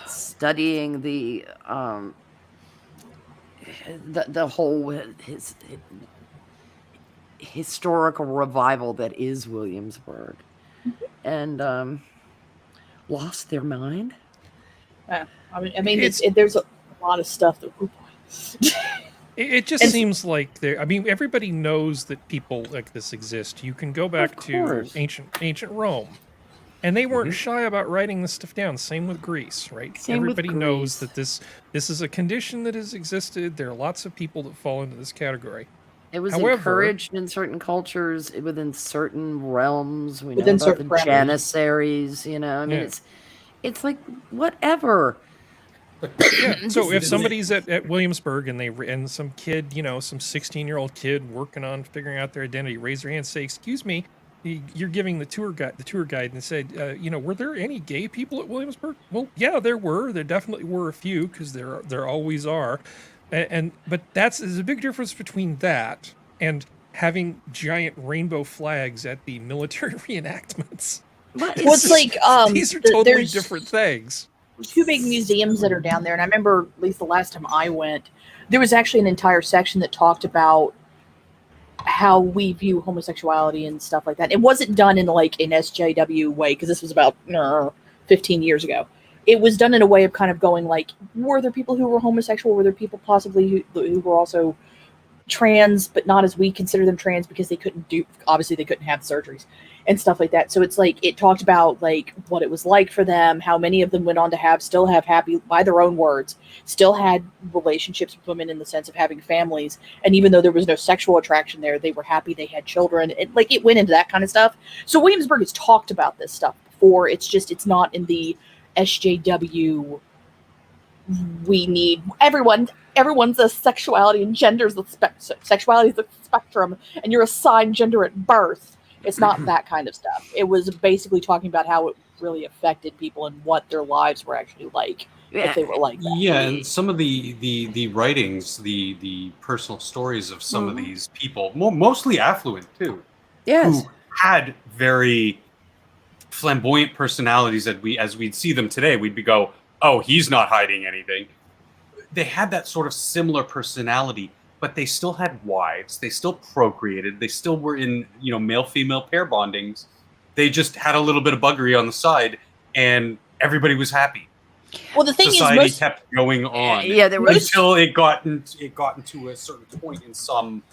studying the whole historical revival that is Williamsburg, and lost their mind. Yeah. I mean, there's a lot of stuff that. It just seems like there. I mean, everybody knows that people like this exist. You can go back to ancient Rome, and they weren't shy about writing this stuff down. Same with Greece, right? Everybody knows that this is a condition that has existed. There are lots of people that fall into this category. It was However, encouraged in certain cultures, within certain realms. We know Within about certain the parameters. Janissaries. You know, I mean, it's like whatever. Yeah. So if somebody's at Williamsburg and some kid, some 16-year-old kid working on figuring out their identity, raise their hand, and say, "Excuse me, you're giving the tour guide," and said, "Were there any gay people at Williamsburg?" Well, yeah, there were. There definitely were a few, because there always are. But there's a big difference between that and having giant rainbow flags at the military reenactments. What's like These are totally there's different things. two big museums that are down there, and I remember at least the last time I went, there was actually an entire section that talked about how we view homosexuality and stuff like that. It wasn't done in like an SJW way, because this was about 15 years ago. It was done in a way of kind of going like, were there people who were homosexual? Were there people possibly who were also trans, but not as we consider them trans, because they couldn't have surgeries and stuff like that. So it's like, it talked about like what it was like for them, how many of them went on to still have happy, by their own words, still had relationships with women in the sense of having families. And even though there was no sexual attraction there, they were happy, they had children. It went into that kind of stuff. So Williamsburg has talked about this stuff before. It's not in the SJW, we need everyone's a sexuality, and gender's sexuality is the spectrum, and you're assigned gender at birth. It's not that kind of stuff. It was basically talking about how it really affected people and what their lives were actually like if they were like that. Yeah, and some of the writings, the personal stories of some of these people, mostly affluent too, Yes. who had very flamboyant personalities that as we'd see them today, we'd go, oh, he's not hiding anything. They had that sort of similar personality, but they still had wives. They still procreated. They still were in, male-female pair bondings. They just had a little bit of buggery on the side, and everybody was happy. Well, the thing Society is, kept going on. Yeah, there was until it got into a certain point in some,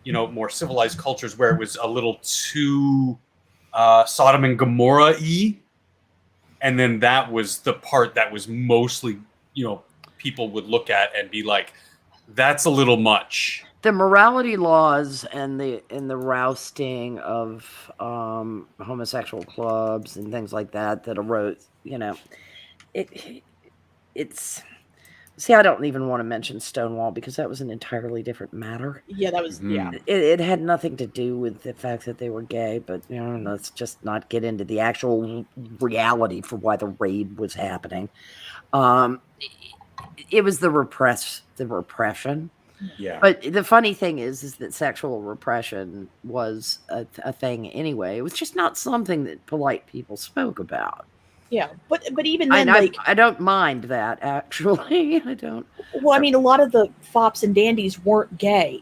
more civilized cultures where it was a little too Sodom and Gomorrah-y, and then that was the part that was mostly, people would look at and be like, that's a little much. the morality laws and the rousting of homosexual clubs and things like that arose. It's. See, I don't even want to mention Stonewall, because that was an entirely different matter. yeah, that was It had nothing to do with the fact that they were gay, but let's just not get into the actual reality for why the raid was happening. It was the repression. Yeah. But the funny thing is that sexual repression was a thing anyway. It was just not something that polite people spoke about. Yeah, but even then, I don't mind that, actually. I don't. Well, I mean, a lot of the fops and dandies weren't gay,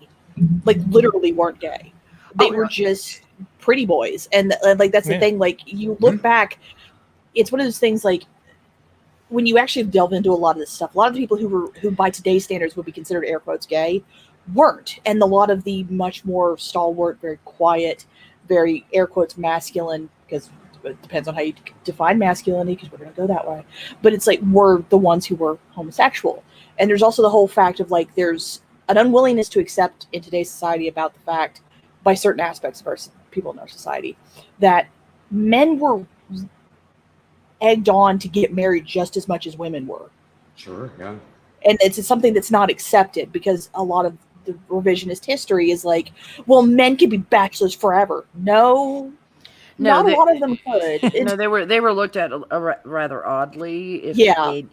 like literally weren't gay. They were just pretty boys, and like that's the thing. Like, you look back, it's one of those things. Like, when you actually delve into a lot of this stuff, a lot of the people who by today's standards would be considered air quotes gay weren't, and a lot of the much more stalwart, very quiet, very air quotes masculine, because it depends on how you define masculinity, because we're going to go that way, but it's like were the ones who were homosexual. And there's also the whole fact of like there's an unwillingness to accept in today's society about the fact by certain aspects of our people in our society that men were egged on to get married just as much as women were. Sure, yeah. And it's something that's not accepted because a lot of the revisionist history is like, well, men can be bachelors forever. No, not a lot of them could. No, they were looked at rather oddly. If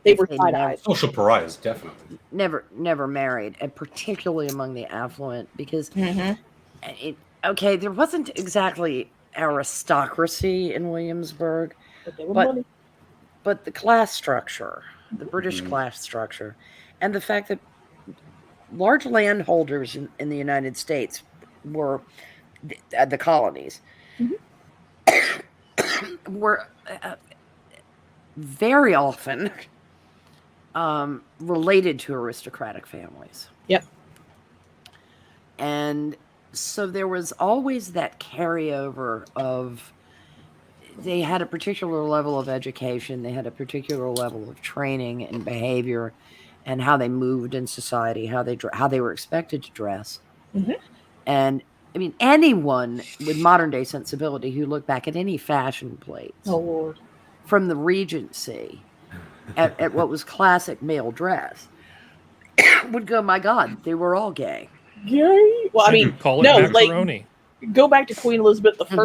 they were side-eyed. Social pariahs, definitely. Never married, and particularly among the affluent, because there wasn't exactly aristocracy in Williamsburg, but the class structure, the British class structure, and the fact that large landholders in the United States were the colonies were very often related to aristocratic families. Yep. And so there was always that carryover of they had a particular level of education, they had a particular level of training and behavior, and how they moved in society, how they were expected to dress. And I mean, anyone with modern day sensibility who looked back at any fashion plates from the Regency at what was classic male dress would go, my God, they were all gay. Gay? Well, I mean, call it macaroni. Go back to Queen Elizabeth I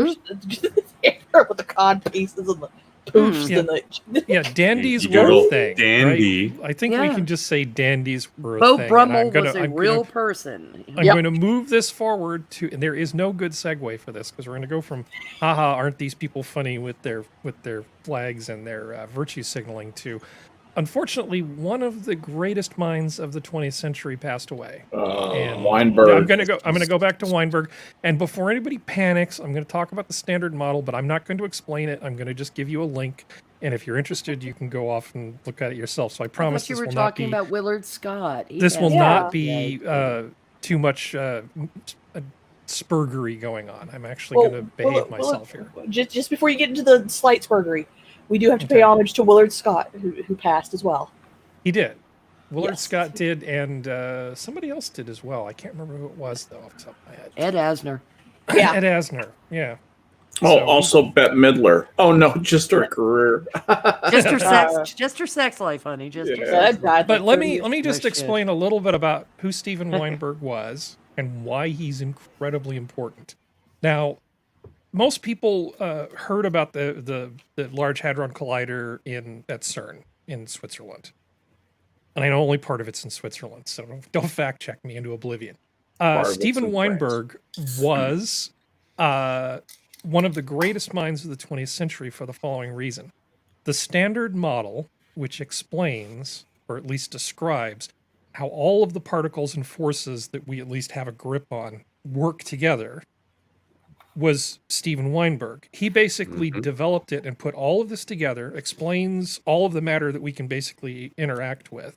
with the cod pieces and the poofs and the dandies were a thing. Dandy. Right? I think we can just say dandies were a Beau thing. Brummel was a real person. I'm going to move this forward to, and there is no good segue for this because we're going to go from, haha, aren't these people funny with their flags and their virtue signaling to, unfortunately, one of the greatest minds of the 20th century passed away. And Weinberg. I'm going to go back to Weinberg. And before anybody panics, I'm going to talk about the standard model, but I'm not going to explain it. I'm going to just give you a link. And if you're interested, you can go off and look at it yourself. So I promise you were talking about Willard Scott. This will not be too much spurgery going on. I'm actually going to behave myself here. Just before you get into the slight spurgery, we do have to pay homage to Willard Scott, who passed as well. He did. Willard Scott did, and somebody else did as well. I can't remember who it was, though, off the top of my head. Ed Asner. Yeah. Ed Asner, yeah. Oh, also Bette Midler. Oh, no, just her career. just her sex life, honey. But let me just explain a little bit about who Steven Weinberg was and why he's incredibly important. Now, most people heard about the Large Hadron Collider at CERN in Switzerland. And I know only part of it's in Switzerland, so don't fact check me into oblivion. Steven Weinberg was one of the greatest minds of the 20th century for the following reason. The Standard Model, which explains, or at least describes, how all of the particles and forces that we at least have a grip on work together, was Steven Weinberg. He basically developed it and put all of this together, explains all of the matter that we can basically interact with,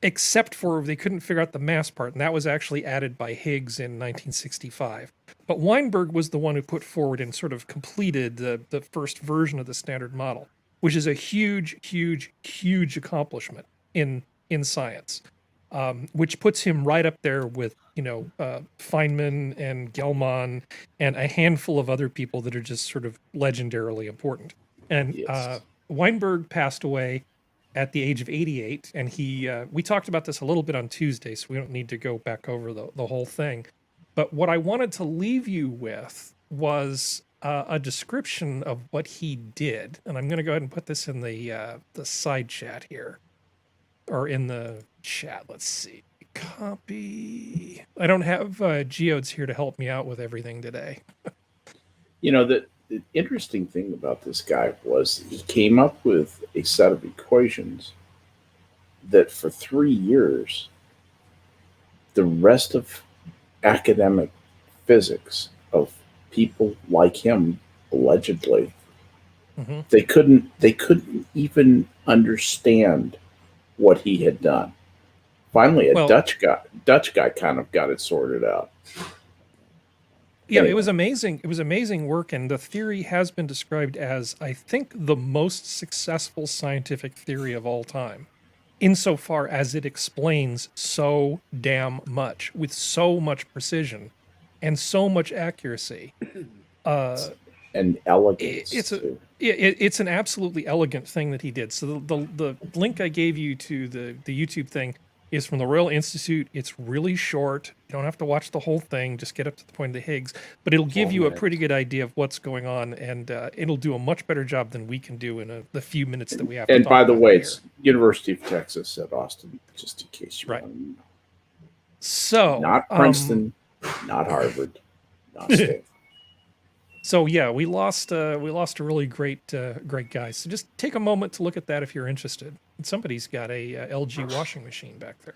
except for they couldn't figure out the mass part, and that was actually added by Higgs in 1965. But Weinberg was the one who put forward and sort of completed the first version of the Standard Model, which is a huge, huge, huge accomplishment in science, which puts him right up there with Feynman and Gell-Mann and a handful of other people that are just sort of legendarily important. And Weinberg passed away at the age of 88, and we talked about this a little bit on Tuesday, so we don't need to go back over the whole thing. But what I wanted to leave you with was a description of what he did, and I'm going to go ahead and put this in the side chat here, or in the chat. Let's see. Copy. I don't have Geodes here to help me out with everything today. The interesting thing about this guy was he came up with a set of equations that for 3 years, the rest of academic physics of people like him, allegedly, Mhm. They couldn't even understand what he had done. Finally, a Well, Dutch guy kind of got it sorted out. yeah, it Anyway. was amazing. It was amazing work, and the theory has been described as, I think, the most successful scientific theory of all time, insofar as it explains so damn much with so much precision and so much accuracy. And elegance It's a too. it's an absolutely elegant thing that he did. So the link I gave you to the YouTube thing is from the Royal Institute. It's really short. You don't have to watch the whole thing. Just get up to the point of the Higgs, but it'll give 12 you a minutes. pretty good idea of what's going on, and it'll do a much better job than we can do in the few minutes that we have. And to by talk the about way, here. it's University of Texas at Austin, just in case you Right. want to know. So Not Princeton, not Harvard, not Stanford. So yeah, we lost a really great guy. So just take a moment to look at that if you're interested. And somebody's got a LG washing machine back there.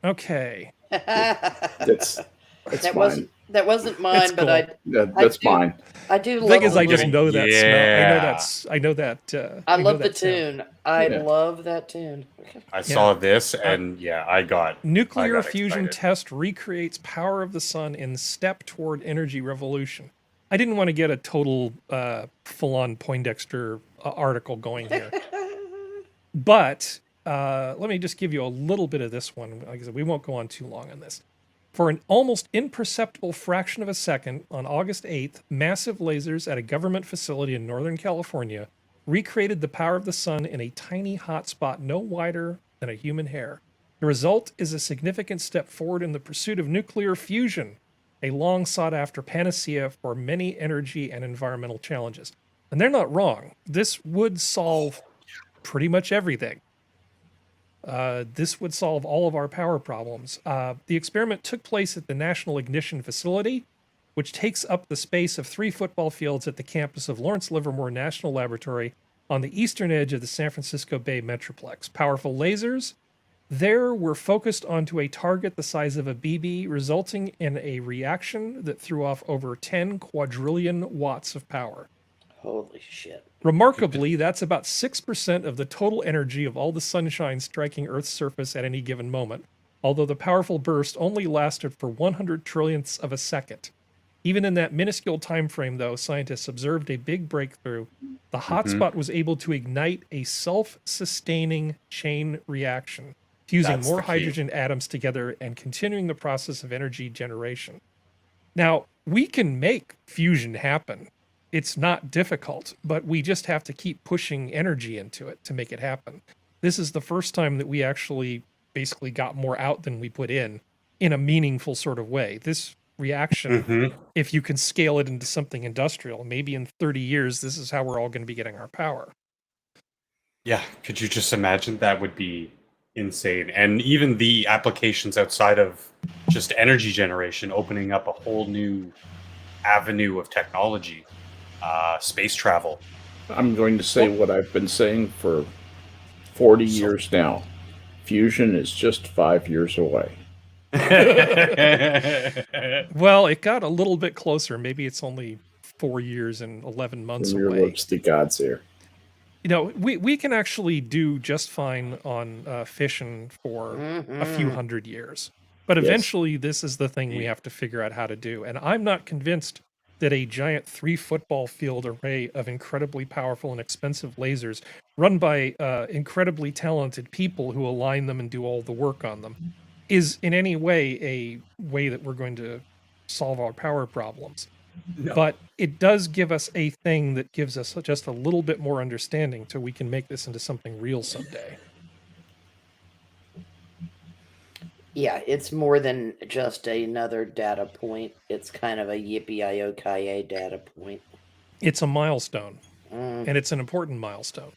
Okay, That's that mine. wasn't mine, It's but cool. That's do- mine. I do the love thing is, the I just little- know that smell. I know that. I love know the that sound. tune. I Yeah. love that tune. I saw this, and I got Nuclear got fusion excited. test recreates power of the sun in step toward energy revolution. I didn't want to get a total full-on Poindexter article going here, but let me just give you a little bit of this one. Like I said, we won't go on too long on this. For an almost imperceptible fraction of a second, on August 8th, massive lasers at a government facility in Northern California recreated the power of the sun in a tiny hotspot no wider than a human hair. The result is a significant step forward in the pursuit of nuclear fusion, a long sought after panacea for many energy and environmental challenges. And they're not wrong. This would solve pretty much everything. This would solve all of our power problems. The experiment took place at the National Ignition Facility, which takes up the space of 3 football fields at the campus of Lawrence Livermore National Laboratory on the eastern edge of the San Francisco Bay Metroplex. Powerful lasers there were focused onto a target the size of a BB, resulting in a reaction that threw off over 10 quadrillion watts of power. Holy shit. Remarkably, that's about 6% of the total energy of all the sunshine striking Earth's surface at any given moment, although the powerful burst only lasted for 100 trillionths of a second. Even in that minuscule time frame, though, scientists observed a big breakthrough. The hotspot was able to ignite a self-sustaining chain reaction, fusing That's more the key. hydrogen atoms together and continuing the process of energy generation. Now, we can make fusion happen. It's not difficult, but we just have to keep pushing energy into it to make it happen. This is the first time that we actually basically got more out than we put in a meaningful sort of way. This reaction, if you can scale it into something industrial, maybe in 30 years, this is how we're all going to be getting our power. Yeah, could you just imagine? That would be insane. And even the applications outside of just energy generation, opening up a whole new avenue of technology, space travel. I'm going to say what I've been saying for 40 years now. Fusion is just 5 years away. Well, it got a little bit closer. Maybe it's only 4 years and 11 months From your away. lips to God's ear. You know, we can actually do just fine on fission for a few hundred years. But Yes. eventually, this is the thing we have to figure out how to do. And I'm not convinced that a giant 3 football field array of incredibly powerful and expensive lasers run by incredibly talented people who align them and do all the work on them is in any way a way that we're going to solve our power problems. No. But it does give us a thing that gives us just a little bit more understanding so we can make this into something real someday. Yeah, it's more than just another data point. It's kind of a yippee-i-o-ki-yay data point. It's a milestone, and it's an important milestone.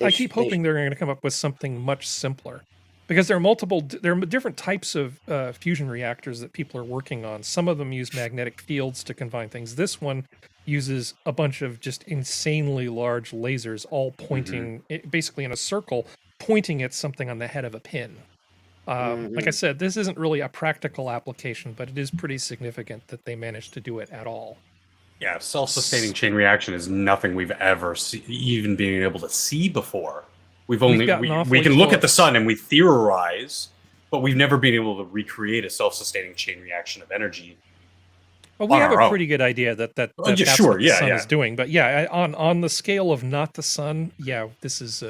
I keep hoping they're going to come up with something much simpler, because there are different types of fusion reactors that people are working on. Some of them use magnetic fields to confine things. This one uses a bunch of just insanely large lasers, all pointing basically in a circle, pointing at something on the head of a pin. Like I said, this isn't really a practical application, but it is pretty significant that they managed to do it at all. Yeah, self-sustaining chain reaction is nothing we've ever even been able to see before. We've gotten we awfully can look at the close. sun and we theorize, but we've never been able to recreate a self-sustaining chain reaction of energy. Well, we on have our a own. pretty good idea that Yeah, that's sure, what the yeah, sun yeah. is doing. But yeah, on the scale of not the sun, yeah, this is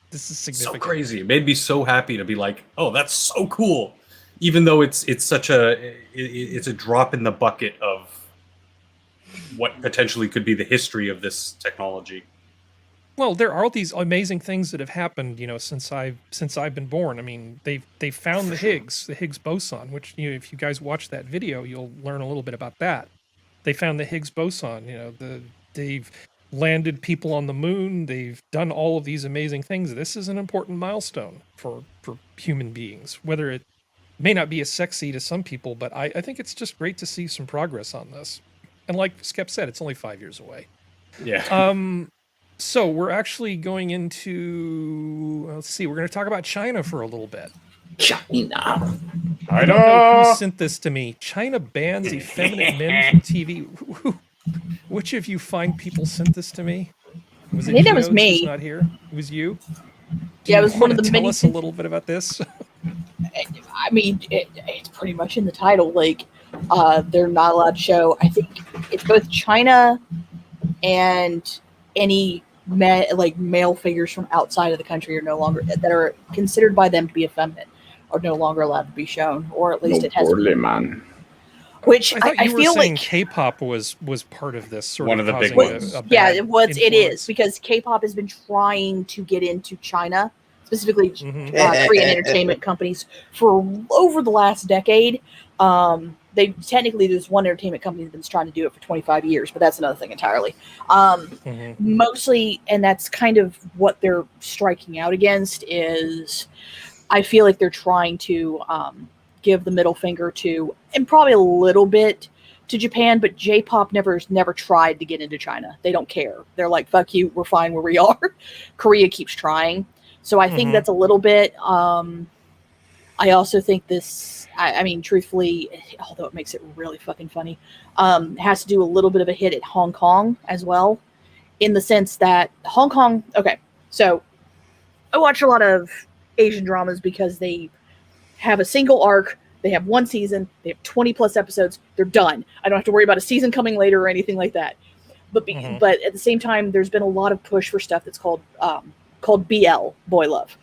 this is So significant. crazy. It made me so happy to be like, oh, that's so cool. Even though it's such it's a drop in the bucket of what potentially could be the history of this technology. Well, there are all these amazing things that have happened, since I've been born. I mean, they've found the Higgs boson, which if you guys watch that video, you'll learn a little bit about that. They found the Higgs boson. They've landed people on the moon. They've done all of these amazing things. This is an important milestone for human beings. Whether it may not be as sexy to some people, but I think it's just great to see some progress on this. And like Skep said, it's only 5 years away. Yeah. So we're actually going into, let's see, we're going to talk about China for a little bit. China. I don't know who sent this to me. China bans effeminate men from TV. Which of you fine people sent this to me? Was I think that was Juno's me. who's not here? It was you? Yeah, it was one of the tell many. us a little bit about this. I mean, it's pretty much in the title. Like, they're not allowed to show. I think it's both China and any male figures from outside of the country are no longer that are considered by them to be effeminate are no longer allowed to be shown, or at least No it has. poorly, man. Which I thought I you were feel saying like K-pop was part of this sort One of of the big causing ones. a yeah, bad it is influence. because K-pop has been trying to get into China, specifically Mhm. Korean entertainment companies for over the last decade. There's one entertainment company that's been trying to do it for 25 years, but that's another thing entirely. Mhm. Mostly, and that's kind of what they're striking out against is I feel like they're trying to give the middle finger to, and probably a little bit to Japan, but J-pop never tried to get into China. They don't care. They're like, fuck you, we're fine where we are. Korea keeps trying. So I think that's a little bit, I also think this, I mean, truthfully, although it makes it really fucking funny, has to do a little bit of a hit at Hong Kong as well, in the sense that Hong Kong, okay, so I watch a lot of Asian dramas because they have a single arc, they have one season, they have 20 plus episodes, they're done. I don't have to worry about a season coming later or anything like that. But but at the same time, there's been a lot of push for stuff that's called BL, Boy Love.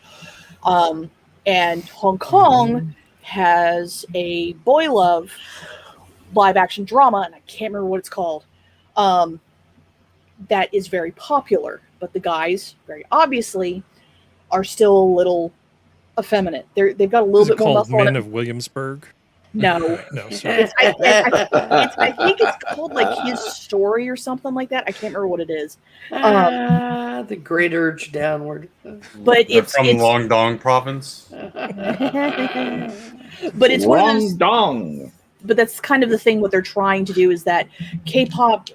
And Hong Kong has a Boy Love live action drama, and I can't remember what it's called, that is very popular. But the guys, very obviously, are still a little effeminate. They've got a little Is it bit more called muscle. Men of Williamsburg? No. No, sorry. I think it's called like His Story or something like that. I can't remember what it is. The great urge downward. But They're it's from Guangdong province. but it's one of those. Dong. But that's kind of the thing. What they're trying to do is that K-pop,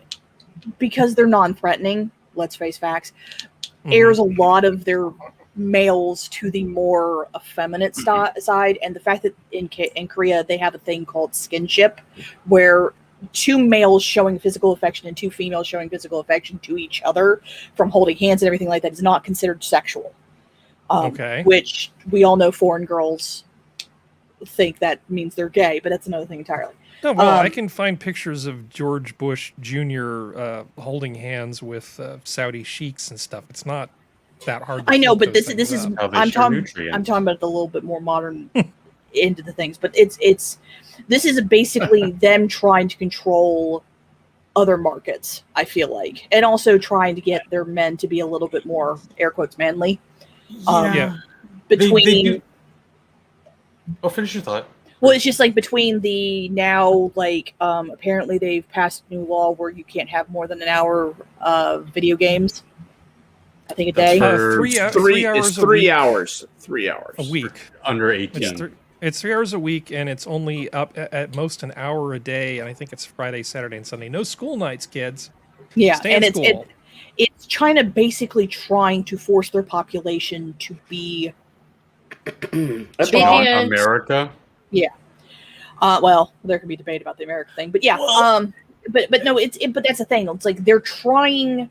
because they're non-threatening, let's face facts, airs a lot of their males to the more effeminate side, and the fact that in Korea they have a thing called skinship, where two males showing physical affection and two females showing physical affection to each other from holding hands and everything like that is not considered sexual. Which we all know foreign girls think that means they're gay, but that's another thing entirely. No, well, I can find pictures of George Bush Jr. Holding hands with Saudi sheiks and stuff. It's not that hard to I know, flip but those this things is up. I'm talking about the little bit more modern into the things, but this is basically them trying to control other markets, I feel like, and also trying to get their men to be a little bit more air quotes manly. Yeah. Between finish your thought. well, it's just like between the now, like apparently they've passed a new law where you can't have more than an hour of video games. I think a day. Three hours. 3 hours. 3 hours. A week. Under 18. It's 3 hours a week, and it's only up at most an hour a day. And I think it's Friday, Saturday, and Sunday. No school nights, kids. Yeah, Stay and in school. it's China basically trying to force their population to be America. Yeah. Well, there can be debate about the American thing, but yeah. but no, but that's the thing. It's like they're trying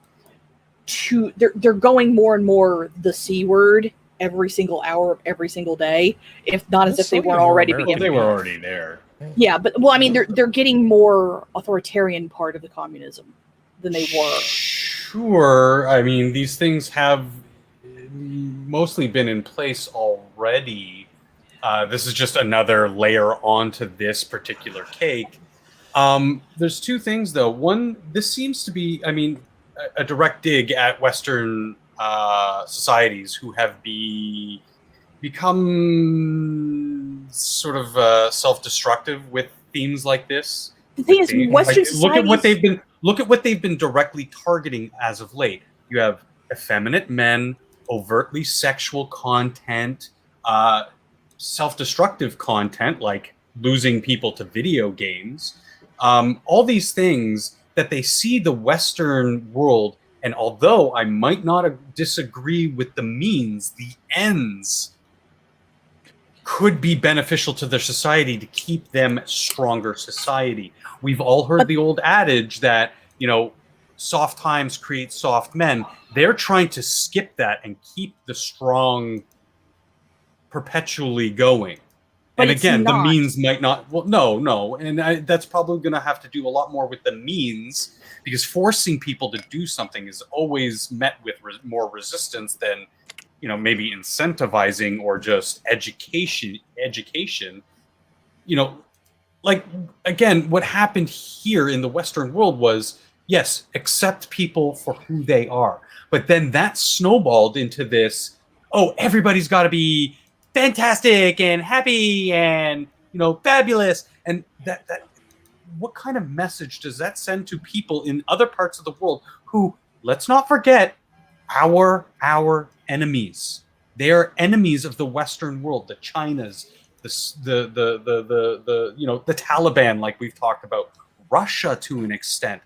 to they're going more and more the C word every single hour of every single day, if not as if they weren't already Well, beginning. they were already there. Yeah, but well, I mean, they're getting more authoritarian part of the communism than they were. Sure. I mean, these things have mostly been in place already. This is just another layer onto this particular cake. There's two things, though. One, this seems to be, I mean, a direct dig at Western societies who have become sort of self-destructive with themes like this. The thing is, Western societies... look at what they've been directly targeting as of late. You have effeminate men, overtly sexual content, self-destructive content like losing people to video games. All these things that they see the Western world, and although I might not disagree with the means, the ends could be beneficial to their society to keep them stronger society. We've all heard the old adage that, you know, soft times create soft men. They're trying to skip that and keep the strong perpetually going. But and again, the not. means might not. Well, no, and that's probably going to have to do a lot more with the means, because forcing people to do something is always met with more resistance than, you know, maybe incentivizing or just education. You know, like, again, what happened here in the Western world was, yes, accept people for who they are, but then that snowballed into this. Oh, everybody's got to be fantastic and happy and, you know, fabulous. And that what kind of message does that send to people in other parts of the world who, let's not forget, our enemies. They are enemies of the Western world, the Chinas, the you know, the Taliban, like we've talked about, Russia to an extent.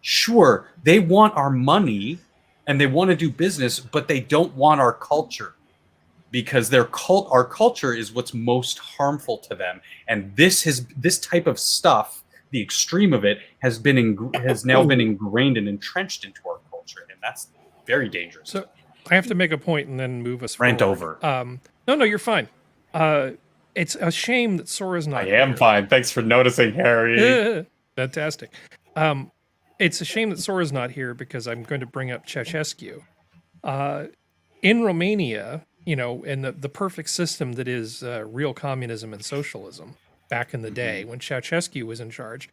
Sure, they want our money and they want to do business, but they don't want our culture, because our culture is what's most harmful to them. And this type of stuff, the extreme of it, has now been ingrained and entrenched into our culture, and that's very dangerous. So I have to make a point and then move us Rant forward. over. No, you're fine. It's a shame that Sora's not I am here. fine. Thanks for noticing, Harry. Fantastic. It's a shame that Sora's not here because I'm going to bring up Ceausescu. In Romania, you know, in the perfect system that is real communism and socialism back in the day when Ceausescu was in charge.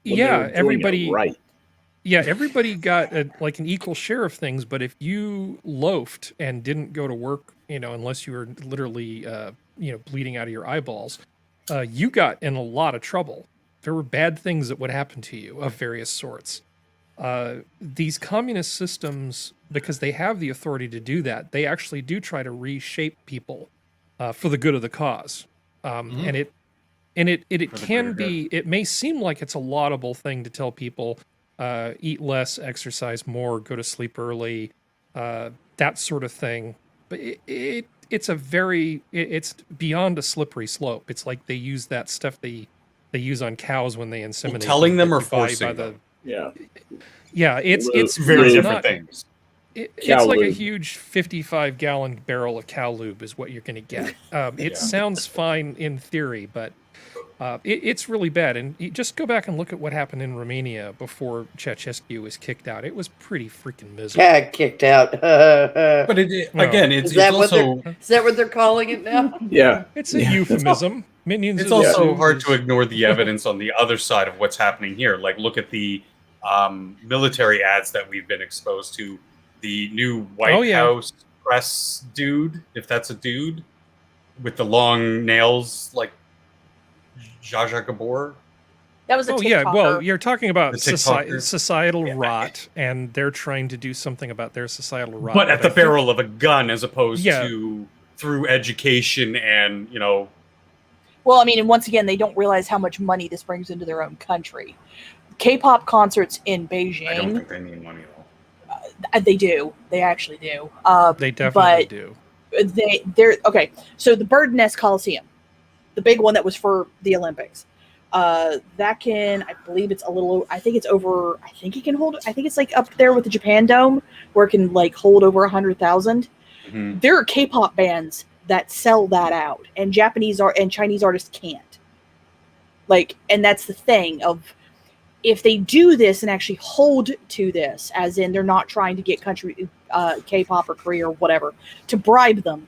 Well, yeah, everybody right. Yeah, everybody got like an equal share of things, but if you loafed and didn't go to work, you know, unless you were literally, you know, bleeding out of your eyeballs, you got in a lot of trouble. There were bad things that would happen to you of various sorts. These communist systems, because they have the authority to do that, they actually do try to reshape people for the good of the cause. And it can be, it may seem like it's a laudable thing to tell people, eat less, exercise more, go to sleep early, that sort of thing. But it's beyond a slippery slope. It's like they use that stuff they use on cows when they inseminate. Telling them or forcing them? Yeah, it's very different not, things. It's like a huge 55-gallon barrel of cow lube is what you're going to get. It sounds fine in theory, but it's really bad. And you just go back and look at what happened in Romania before Ceausescu was kicked out. It was pretty freaking miserable. Yeah, kicked out. But again, it's also... Is that what they're calling it now? Yeah. It's a euphemism. Minions. It's also hard to ignore the evidence on the other side of what's happening here. Like, look at the military ads that we've been exposed to. The new White House press dude, if that's a dude, with the long nails, like Zsa Zsa Gabor. That was a TikToker. Yeah, well, you're talking about TikToker. societal rot, and they're trying to do something about their societal rot. But at the barrel of a gun, as opposed to through education and, you know... Well, I mean, and once again, they don't realize how much money this brings into their own country. K-pop concerts in Beijing... I don't think they need money, though. They do. They actually do. They definitely do. They're okay. So the Bird Nest Coliseum, the big one that was for the Olympics, That can, I believe it's a little, I think it's over, I think it can hold, I think it's like up there with the Japan Dome where it can like hold over 100,000. Mhm. There are K-pop bands that sell that out, and Japanese art and Chinese artists can't. Like, and that's the thing of, if they do this and actually hold to this, as in they're not trying to get country, K-pop or Korea or whatever, to bribe them,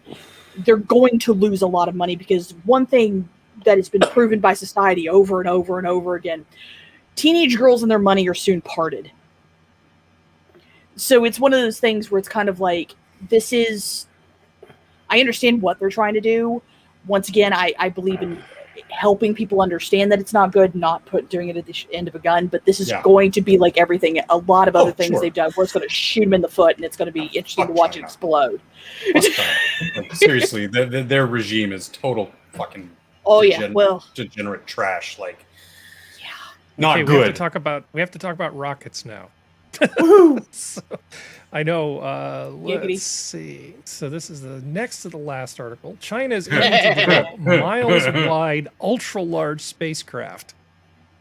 they're going to lose a lot of money, because one thing that has been proven by society over and over and over again, teenage girls and their money are soon parted. So it's one of those things where it's kind of like, this is, I understand what they're trying to do. Once again, I believe in helping people understand that it's not good, not doing it at the end of a gun, but this is going to be like everything, a lot of other things they've done, where it's going to shoot them in the foot, and it's going to be interesting to watch it explode. Seriously, their regime is total fucking degenerate trash. Like, not good. We have to talk about rockets now. So, I know. Let's see. So this is the next to the last article. China is aiming to develop miles-wide, ultra-large spacecraft.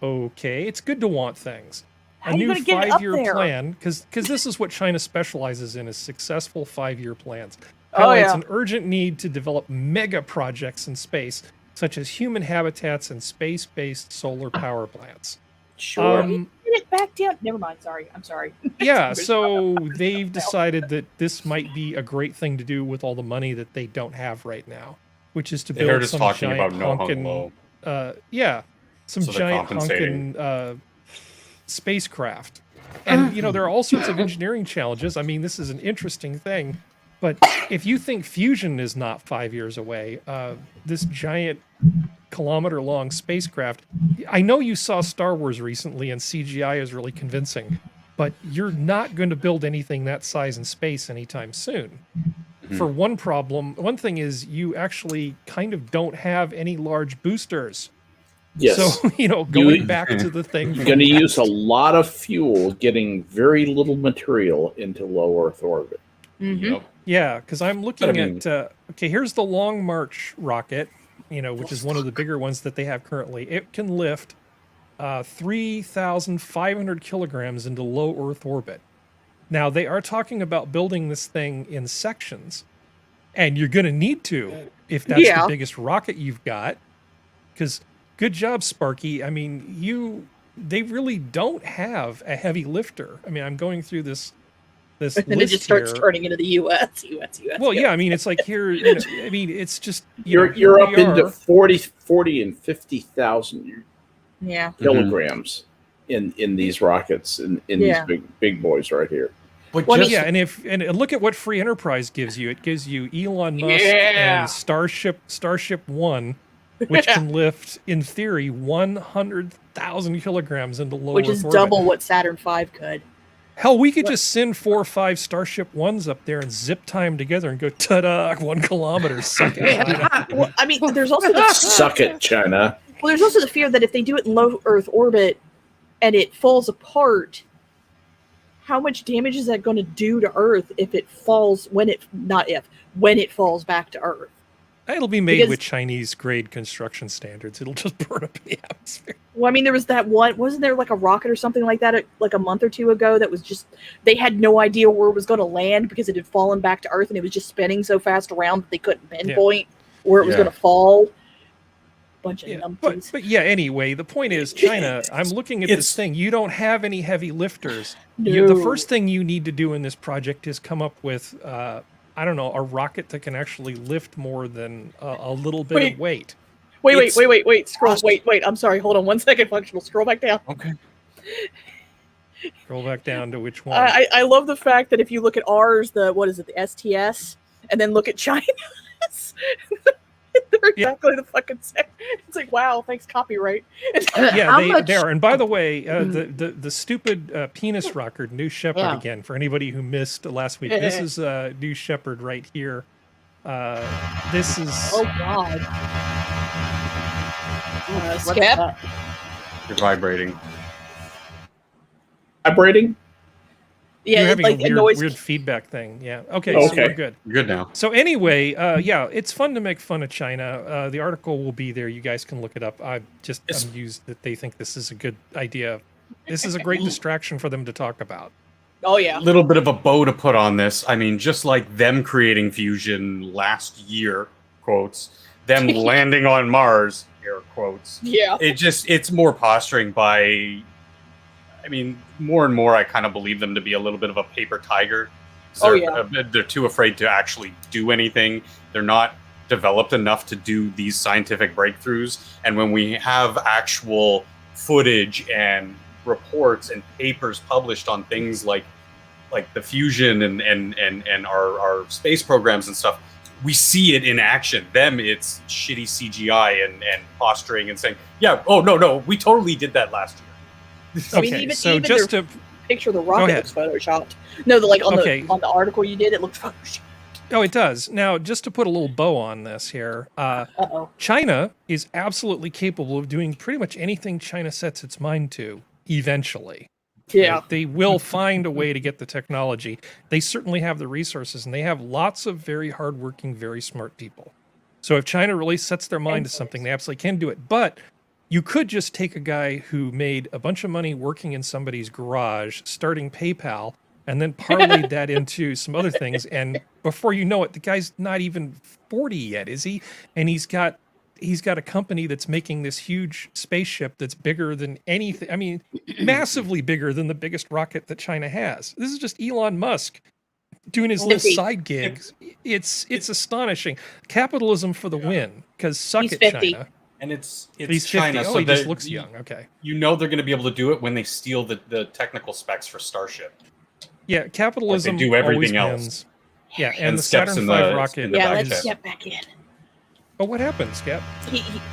Okay, it's good to want things. How A new you gonna get it up 5-year there? plan, because this is what China specializes in, is successful 5-year plans. Oh, Highlights yeah. an urgent need to develop mega projects in space, such as human habitats and space-based solar power plants. Sure. Get it back down. Never mind. Sorry. I'm sorry. Yeah, so they've decided that this might be a great thing to do with all the money that they don't have right now, which is to They heard build us some talking giant about no hung honkin', low. some So they're giant compensating. honkin' spacecraft. And, there are all sorts of engineering challenges. I mean, this is an interesting thing. But if you think fusion is not 5 years away, this giant kilometer-long spacecraft, I know you saw Star Wars recently, and CGI is really convincing, but you're not going to build anything that size in space anytime soon. Mhm. For one thing is you actually kind of don't have any large boosters. Yes. So, going back to the thing. You're going to use a lot of fuel getting very little material into low Earth orbit. Mm-hmm. Yep. Yeah, because I'm looking I mean- at, here's the Long March rocket, which is one of the bigger ones that they have currently. It can lift 3,500 kilograms into low Earth orbit. Now, they are talking about building this thing in sections, and you're going to need to if that's the biggest rocket you've got, because good job, Sparky. I mean, they really don't have a heavy lifter. I mean, I'm going through this And then it list just starts here. turning into the US. Well, yeah, I mean, it's like here. I mean, it's just You're up into 40 and 50,000 Yeah. kilograms in these rockets in these big boys right here. But Well, just, yeah, and look at what Free Enterprise gives you. It gives you Elon Musk and Starship One, which can lift, in theory, 100,000 kilograms into low Which Earth is orbit. double what Saturn V could. Hell, we could just send 4 or 5 Starship Ones up there and zip time together and go, ta-da, 1 kilometer, suck it. Well, I mean, there's also the Suck it, China. Well, there's also the fear that if they do it in low Earth orbit and it falls apart, how much damage is that going to do to Earth if it falls when it falls back to Earth? It'll be made Because- with Chinese-grade construction standards. It'll just burn up in the atmosphere. Well, I mean, there was that one. Wasn't there like a rocket or something like that like a month or two ago that was just, they had no idea where it was going to land because it had fallen back to Earth and it was just spinning so fast around that they couldn't pinpoint where it was going to fall. Bunch of numpties. But yeah, anyway, the point is, China, I'm looking at this thing. You don't have any heavy lifters. The first thing you need to do in this project is come up with, I don't know, a rocket that can actually lift more than a little bit of weight. Wait. Scroll. Wait. I'm sorry. Hold on 1 second, Functional. Scroll back down. Okay. Scroll back down to which one? I love the fact that if you look at ours, the STS, and then look at China's, they're exactly the fucking same. It's like, wow, thanks, copyright. Yeah, they are. And by the way, the stupid penis rocker, New Shepard, again, for anybody who missed last week, this is New Shepard right here. This is... Oh, God. Skep? You're vibrating. Vibrating? Yeah, You're it, having like a annoys. weird feedback thing. Yeah. Okay. So Okay. we're good. Good now. So anyway, yeah, it's fun to make fun of China. The article will be there. You guys can look it up. I'm amused that they think this is a good idea. This is a great distraction for them to talk about. Oh yeah. Little bit of a bow to put on this. I mean, just like them creating fusion last year, quotes, them landing on Mars, air quotes. Yeah. It's more posturing by, I mean, more and more I kind of believe them to be a little bit of a paper tiger. Oh, They're too afraid to actually do anything. They're not developed enough to do these scientific breakthroughs. And when we have actual footage and reports and papers published on things like the fusion and our space programs and stuff, we see it in action. Them, it's shitty CGI and posturing and saying, yeah, oh no, we totally did that last year. I mean, Okay, even- so even just their to picture of the rocket ahead. looks photoshopped. No, the, like on Okay. the article you did, it looked photoshopped. oh, it does. Now, just to put a little bow on this here, Uh-oh. China is absolutely capable of doing pretty much anything China sets its mind to eventually. Yeah. They will find a way to get the technology. They certainly have the resources, and they have lots of very hardworking, very smart people. So if China really sets their mind to something, they absolutely can do it. But you could just take a guy who made a bunch of money working in somebody's garage, starting PayPal, and then parlayed that into some other things. And before you know it, the guy's not even 40 yet, is he? And he's got a company that's making this huge spaceship that's bigger than anything. I mean, massively bigger than the biggest rocket that China has. This is just Elon Musk doing his little 50. side gigs. It's astonishing. Capitalism for the win, because suck He's it, 50. China. And it's He's 50. China, Oh, so he just they- looks young. Okay. You know they're going to be able to do it when they steal the technical specs for Starship. Yeah, capitalism do everything always else. wins. Yeah, and, And the Skep's Saturn in V the- rocket in the Yeah, back let's there. get back in. Oh, what happened, Skep?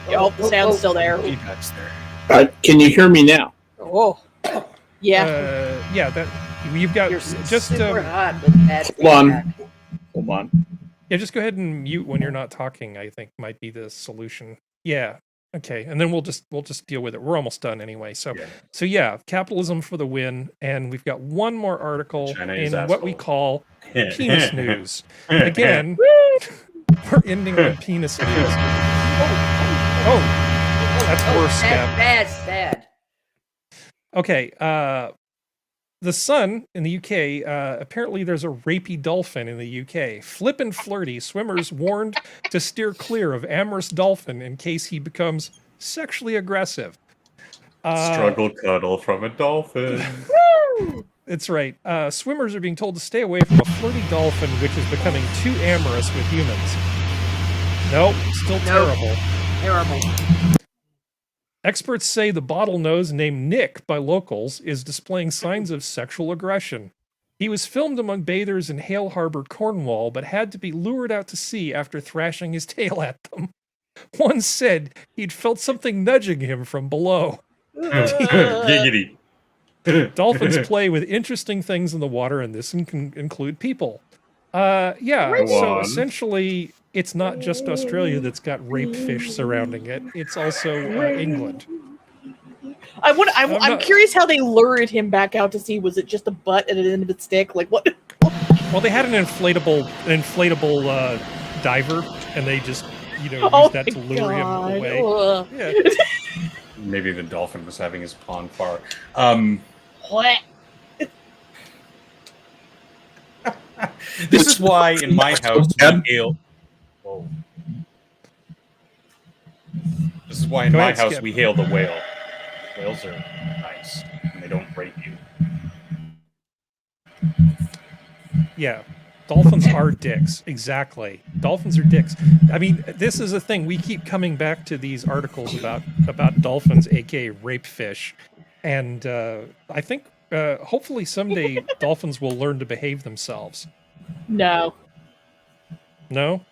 Oh, the sound's still there. Feedback's there. Can you hear me now? Oh. Yeah. Yeah, that you've got You're just super uh, hot with bad Hold on. feedback. Hold on. yeah, just go ahead and mute when you're not talking. I think might be the solution. Yeah. Okay, and then we'll just deal with it. We're almost done anyway. So Yeah. so yeah, capitalism for the win. And we've got one more article China in is what we asshole. call penis news. Again, we're ending on penis news. Oh, that's worse, Skep. Bad. Okay, the Sun in the UK, apparently there's a rapey dolphin in the UK. Flippin' flirty, swimmers warned to steer clear of amorous dolphin in case he becomes sexually aggressive. Struggle cuddle from a dolphin. That's right. Swimmers are being told to stay away from a flirty dolphin which is becoming too amorous with humans. Nope, still Nope. terrible. Terrible. Experts say the bottlenose named Nick by locals is displaying signs of sexual aggression. He was filmed among bathers in Hale Harbor, Cornwall, but had to be lured out to sea after thrashing his tail at them. One said he'd felt something nudging him from below. Giggity. Dolphins play with interesting things in the water, and this can include people. Yeah, Go so on. essentially, it's not just Australia that's got rape fish surrounding it. It's also England. I'm not- curious how they lured him back out to sea. Was it just a butt at the end of a stick? Like what? Well, they had an inflatable diver, and they just used Oh that my to lure him God. away. Ugh. Yeah. Maybe the dolphin was having his pond far. What? This is why in my house we hail. Whoa. This is why in Go my ahead, house Skep. we hail the whale. Whales are nice and they don't rape you. Yeah. Dolphins are dicks. Exactly. Dolphins are dicks. I mean, this is a thing. We keep coming back to these articles about dolphins, aka rape fish. And I think hopefully someday dolphins will learn to behave themselves. No. No?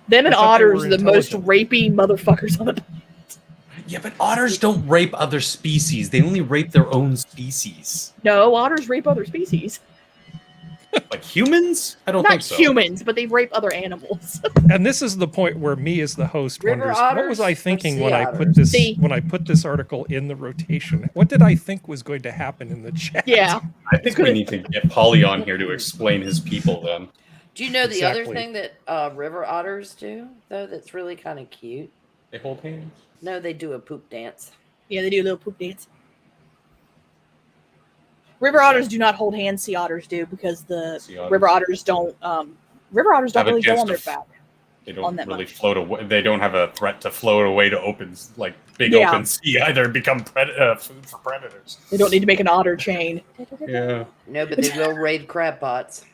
Them and I thought they otters were are the most intelligent. rapey motherfuckers on the. Yeah, but otters don't rape other species. They only rape their own species. No, otters rape other species. Like humans? I don't Not think so. humans, but they rape other animals. And this is the point where me as the host River wonders, what was otters I or thinking sea when I otters? put this Sea. article in the rotation? What did I think was going to happen in the chat? Yeah. I think we need to get Polly on here to explain his people then. Do you know the other Exactly. thing that river otters do, though, that's really kind of cute? They hold hands. No, they do a poop dance. Yeah, they do a little poop dance. River otters do not hold hands. Sea otters do because the Sea otters. river otters don't. River otters don't Have a really go chance on to their back. They On don't that really much. float away. They don't have a threat to float away to open, like big Yeah. open sea either. And become food for predators. They don't need to make an otter chain. Yeah. No, but they will raid crab pots.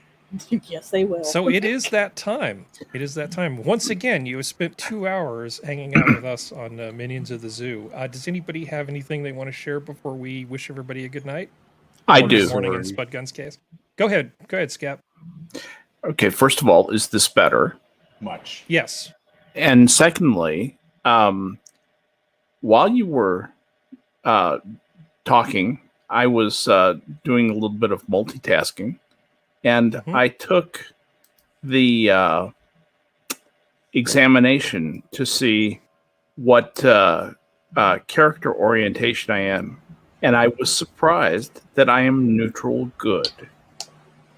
Yes, they will. So it is that time. It is that time. Once again, you have spent 2 hours hanging out with us on Minions of the Zoo. Does anybody have anything they want to share before we wish everybody a good night? I Or do. Good morning in Spud Gun's case. Go ahead, Skep. Okay, first of all, is this better? Much. Yes. And secondly, while you were talking, I was doing a little bit of multitasking, and Mhm. I took the examination to see what character orientation I am, and I was surprised that I am neutral good.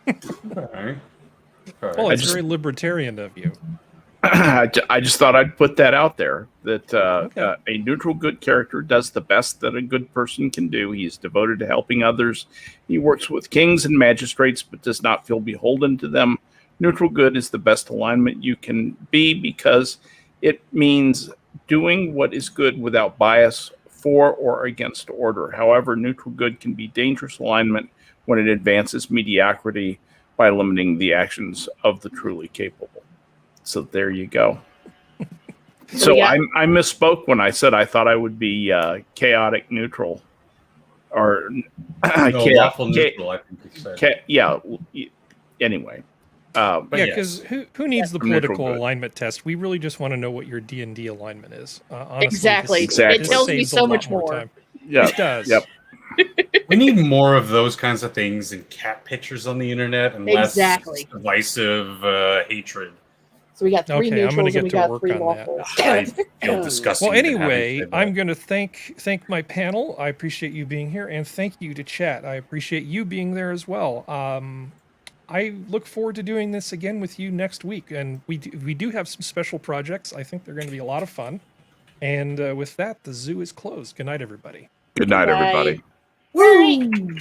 Okay. Well, I it's just- very libertarian of you. I just thought I'd put that out there, that Okay. a neutral good character does the best that a good person can do. He is devoted to helping others. He works with kings and magistrates, but does not feel beholden to them. Neutral good is the best alignment you can be because it means doing what is good without bias for or against order. However, neutral good can be dangerous alignment when it advances mediocrity by limiting the actions of the truly capable. So there you go. So yeah. I misspoke when I said I thought I would be chaotic neutral, or No, lawful neutral, I think you said. Anyway, But Yeah, yes. because who needs the I'm neutral political good. alignment test? We really just want to know what your D&D alignment is. Honestly, Exactly. Exactly. this It tells me saves a so lot much more. time. yeah, It does. Yep. We need more of those kinds of things and cat pictures on the internet and Exactly. less divisive hatred. So we got three Okay, I'm gonna neutrals get and we to got work three on that. lawful. I feel disgusting. Well, even having anyway, said that. I'm going to thank my panel. I appreciate you being here, and thank you to chat. I appreciate you being there as well. I look forward to doing this again with you next week, and we do have some special projects. I think they're going to be a lot of fun. And with that, the zoo is closed. Good night, everybody. Good night, Bye. everybody. Woo!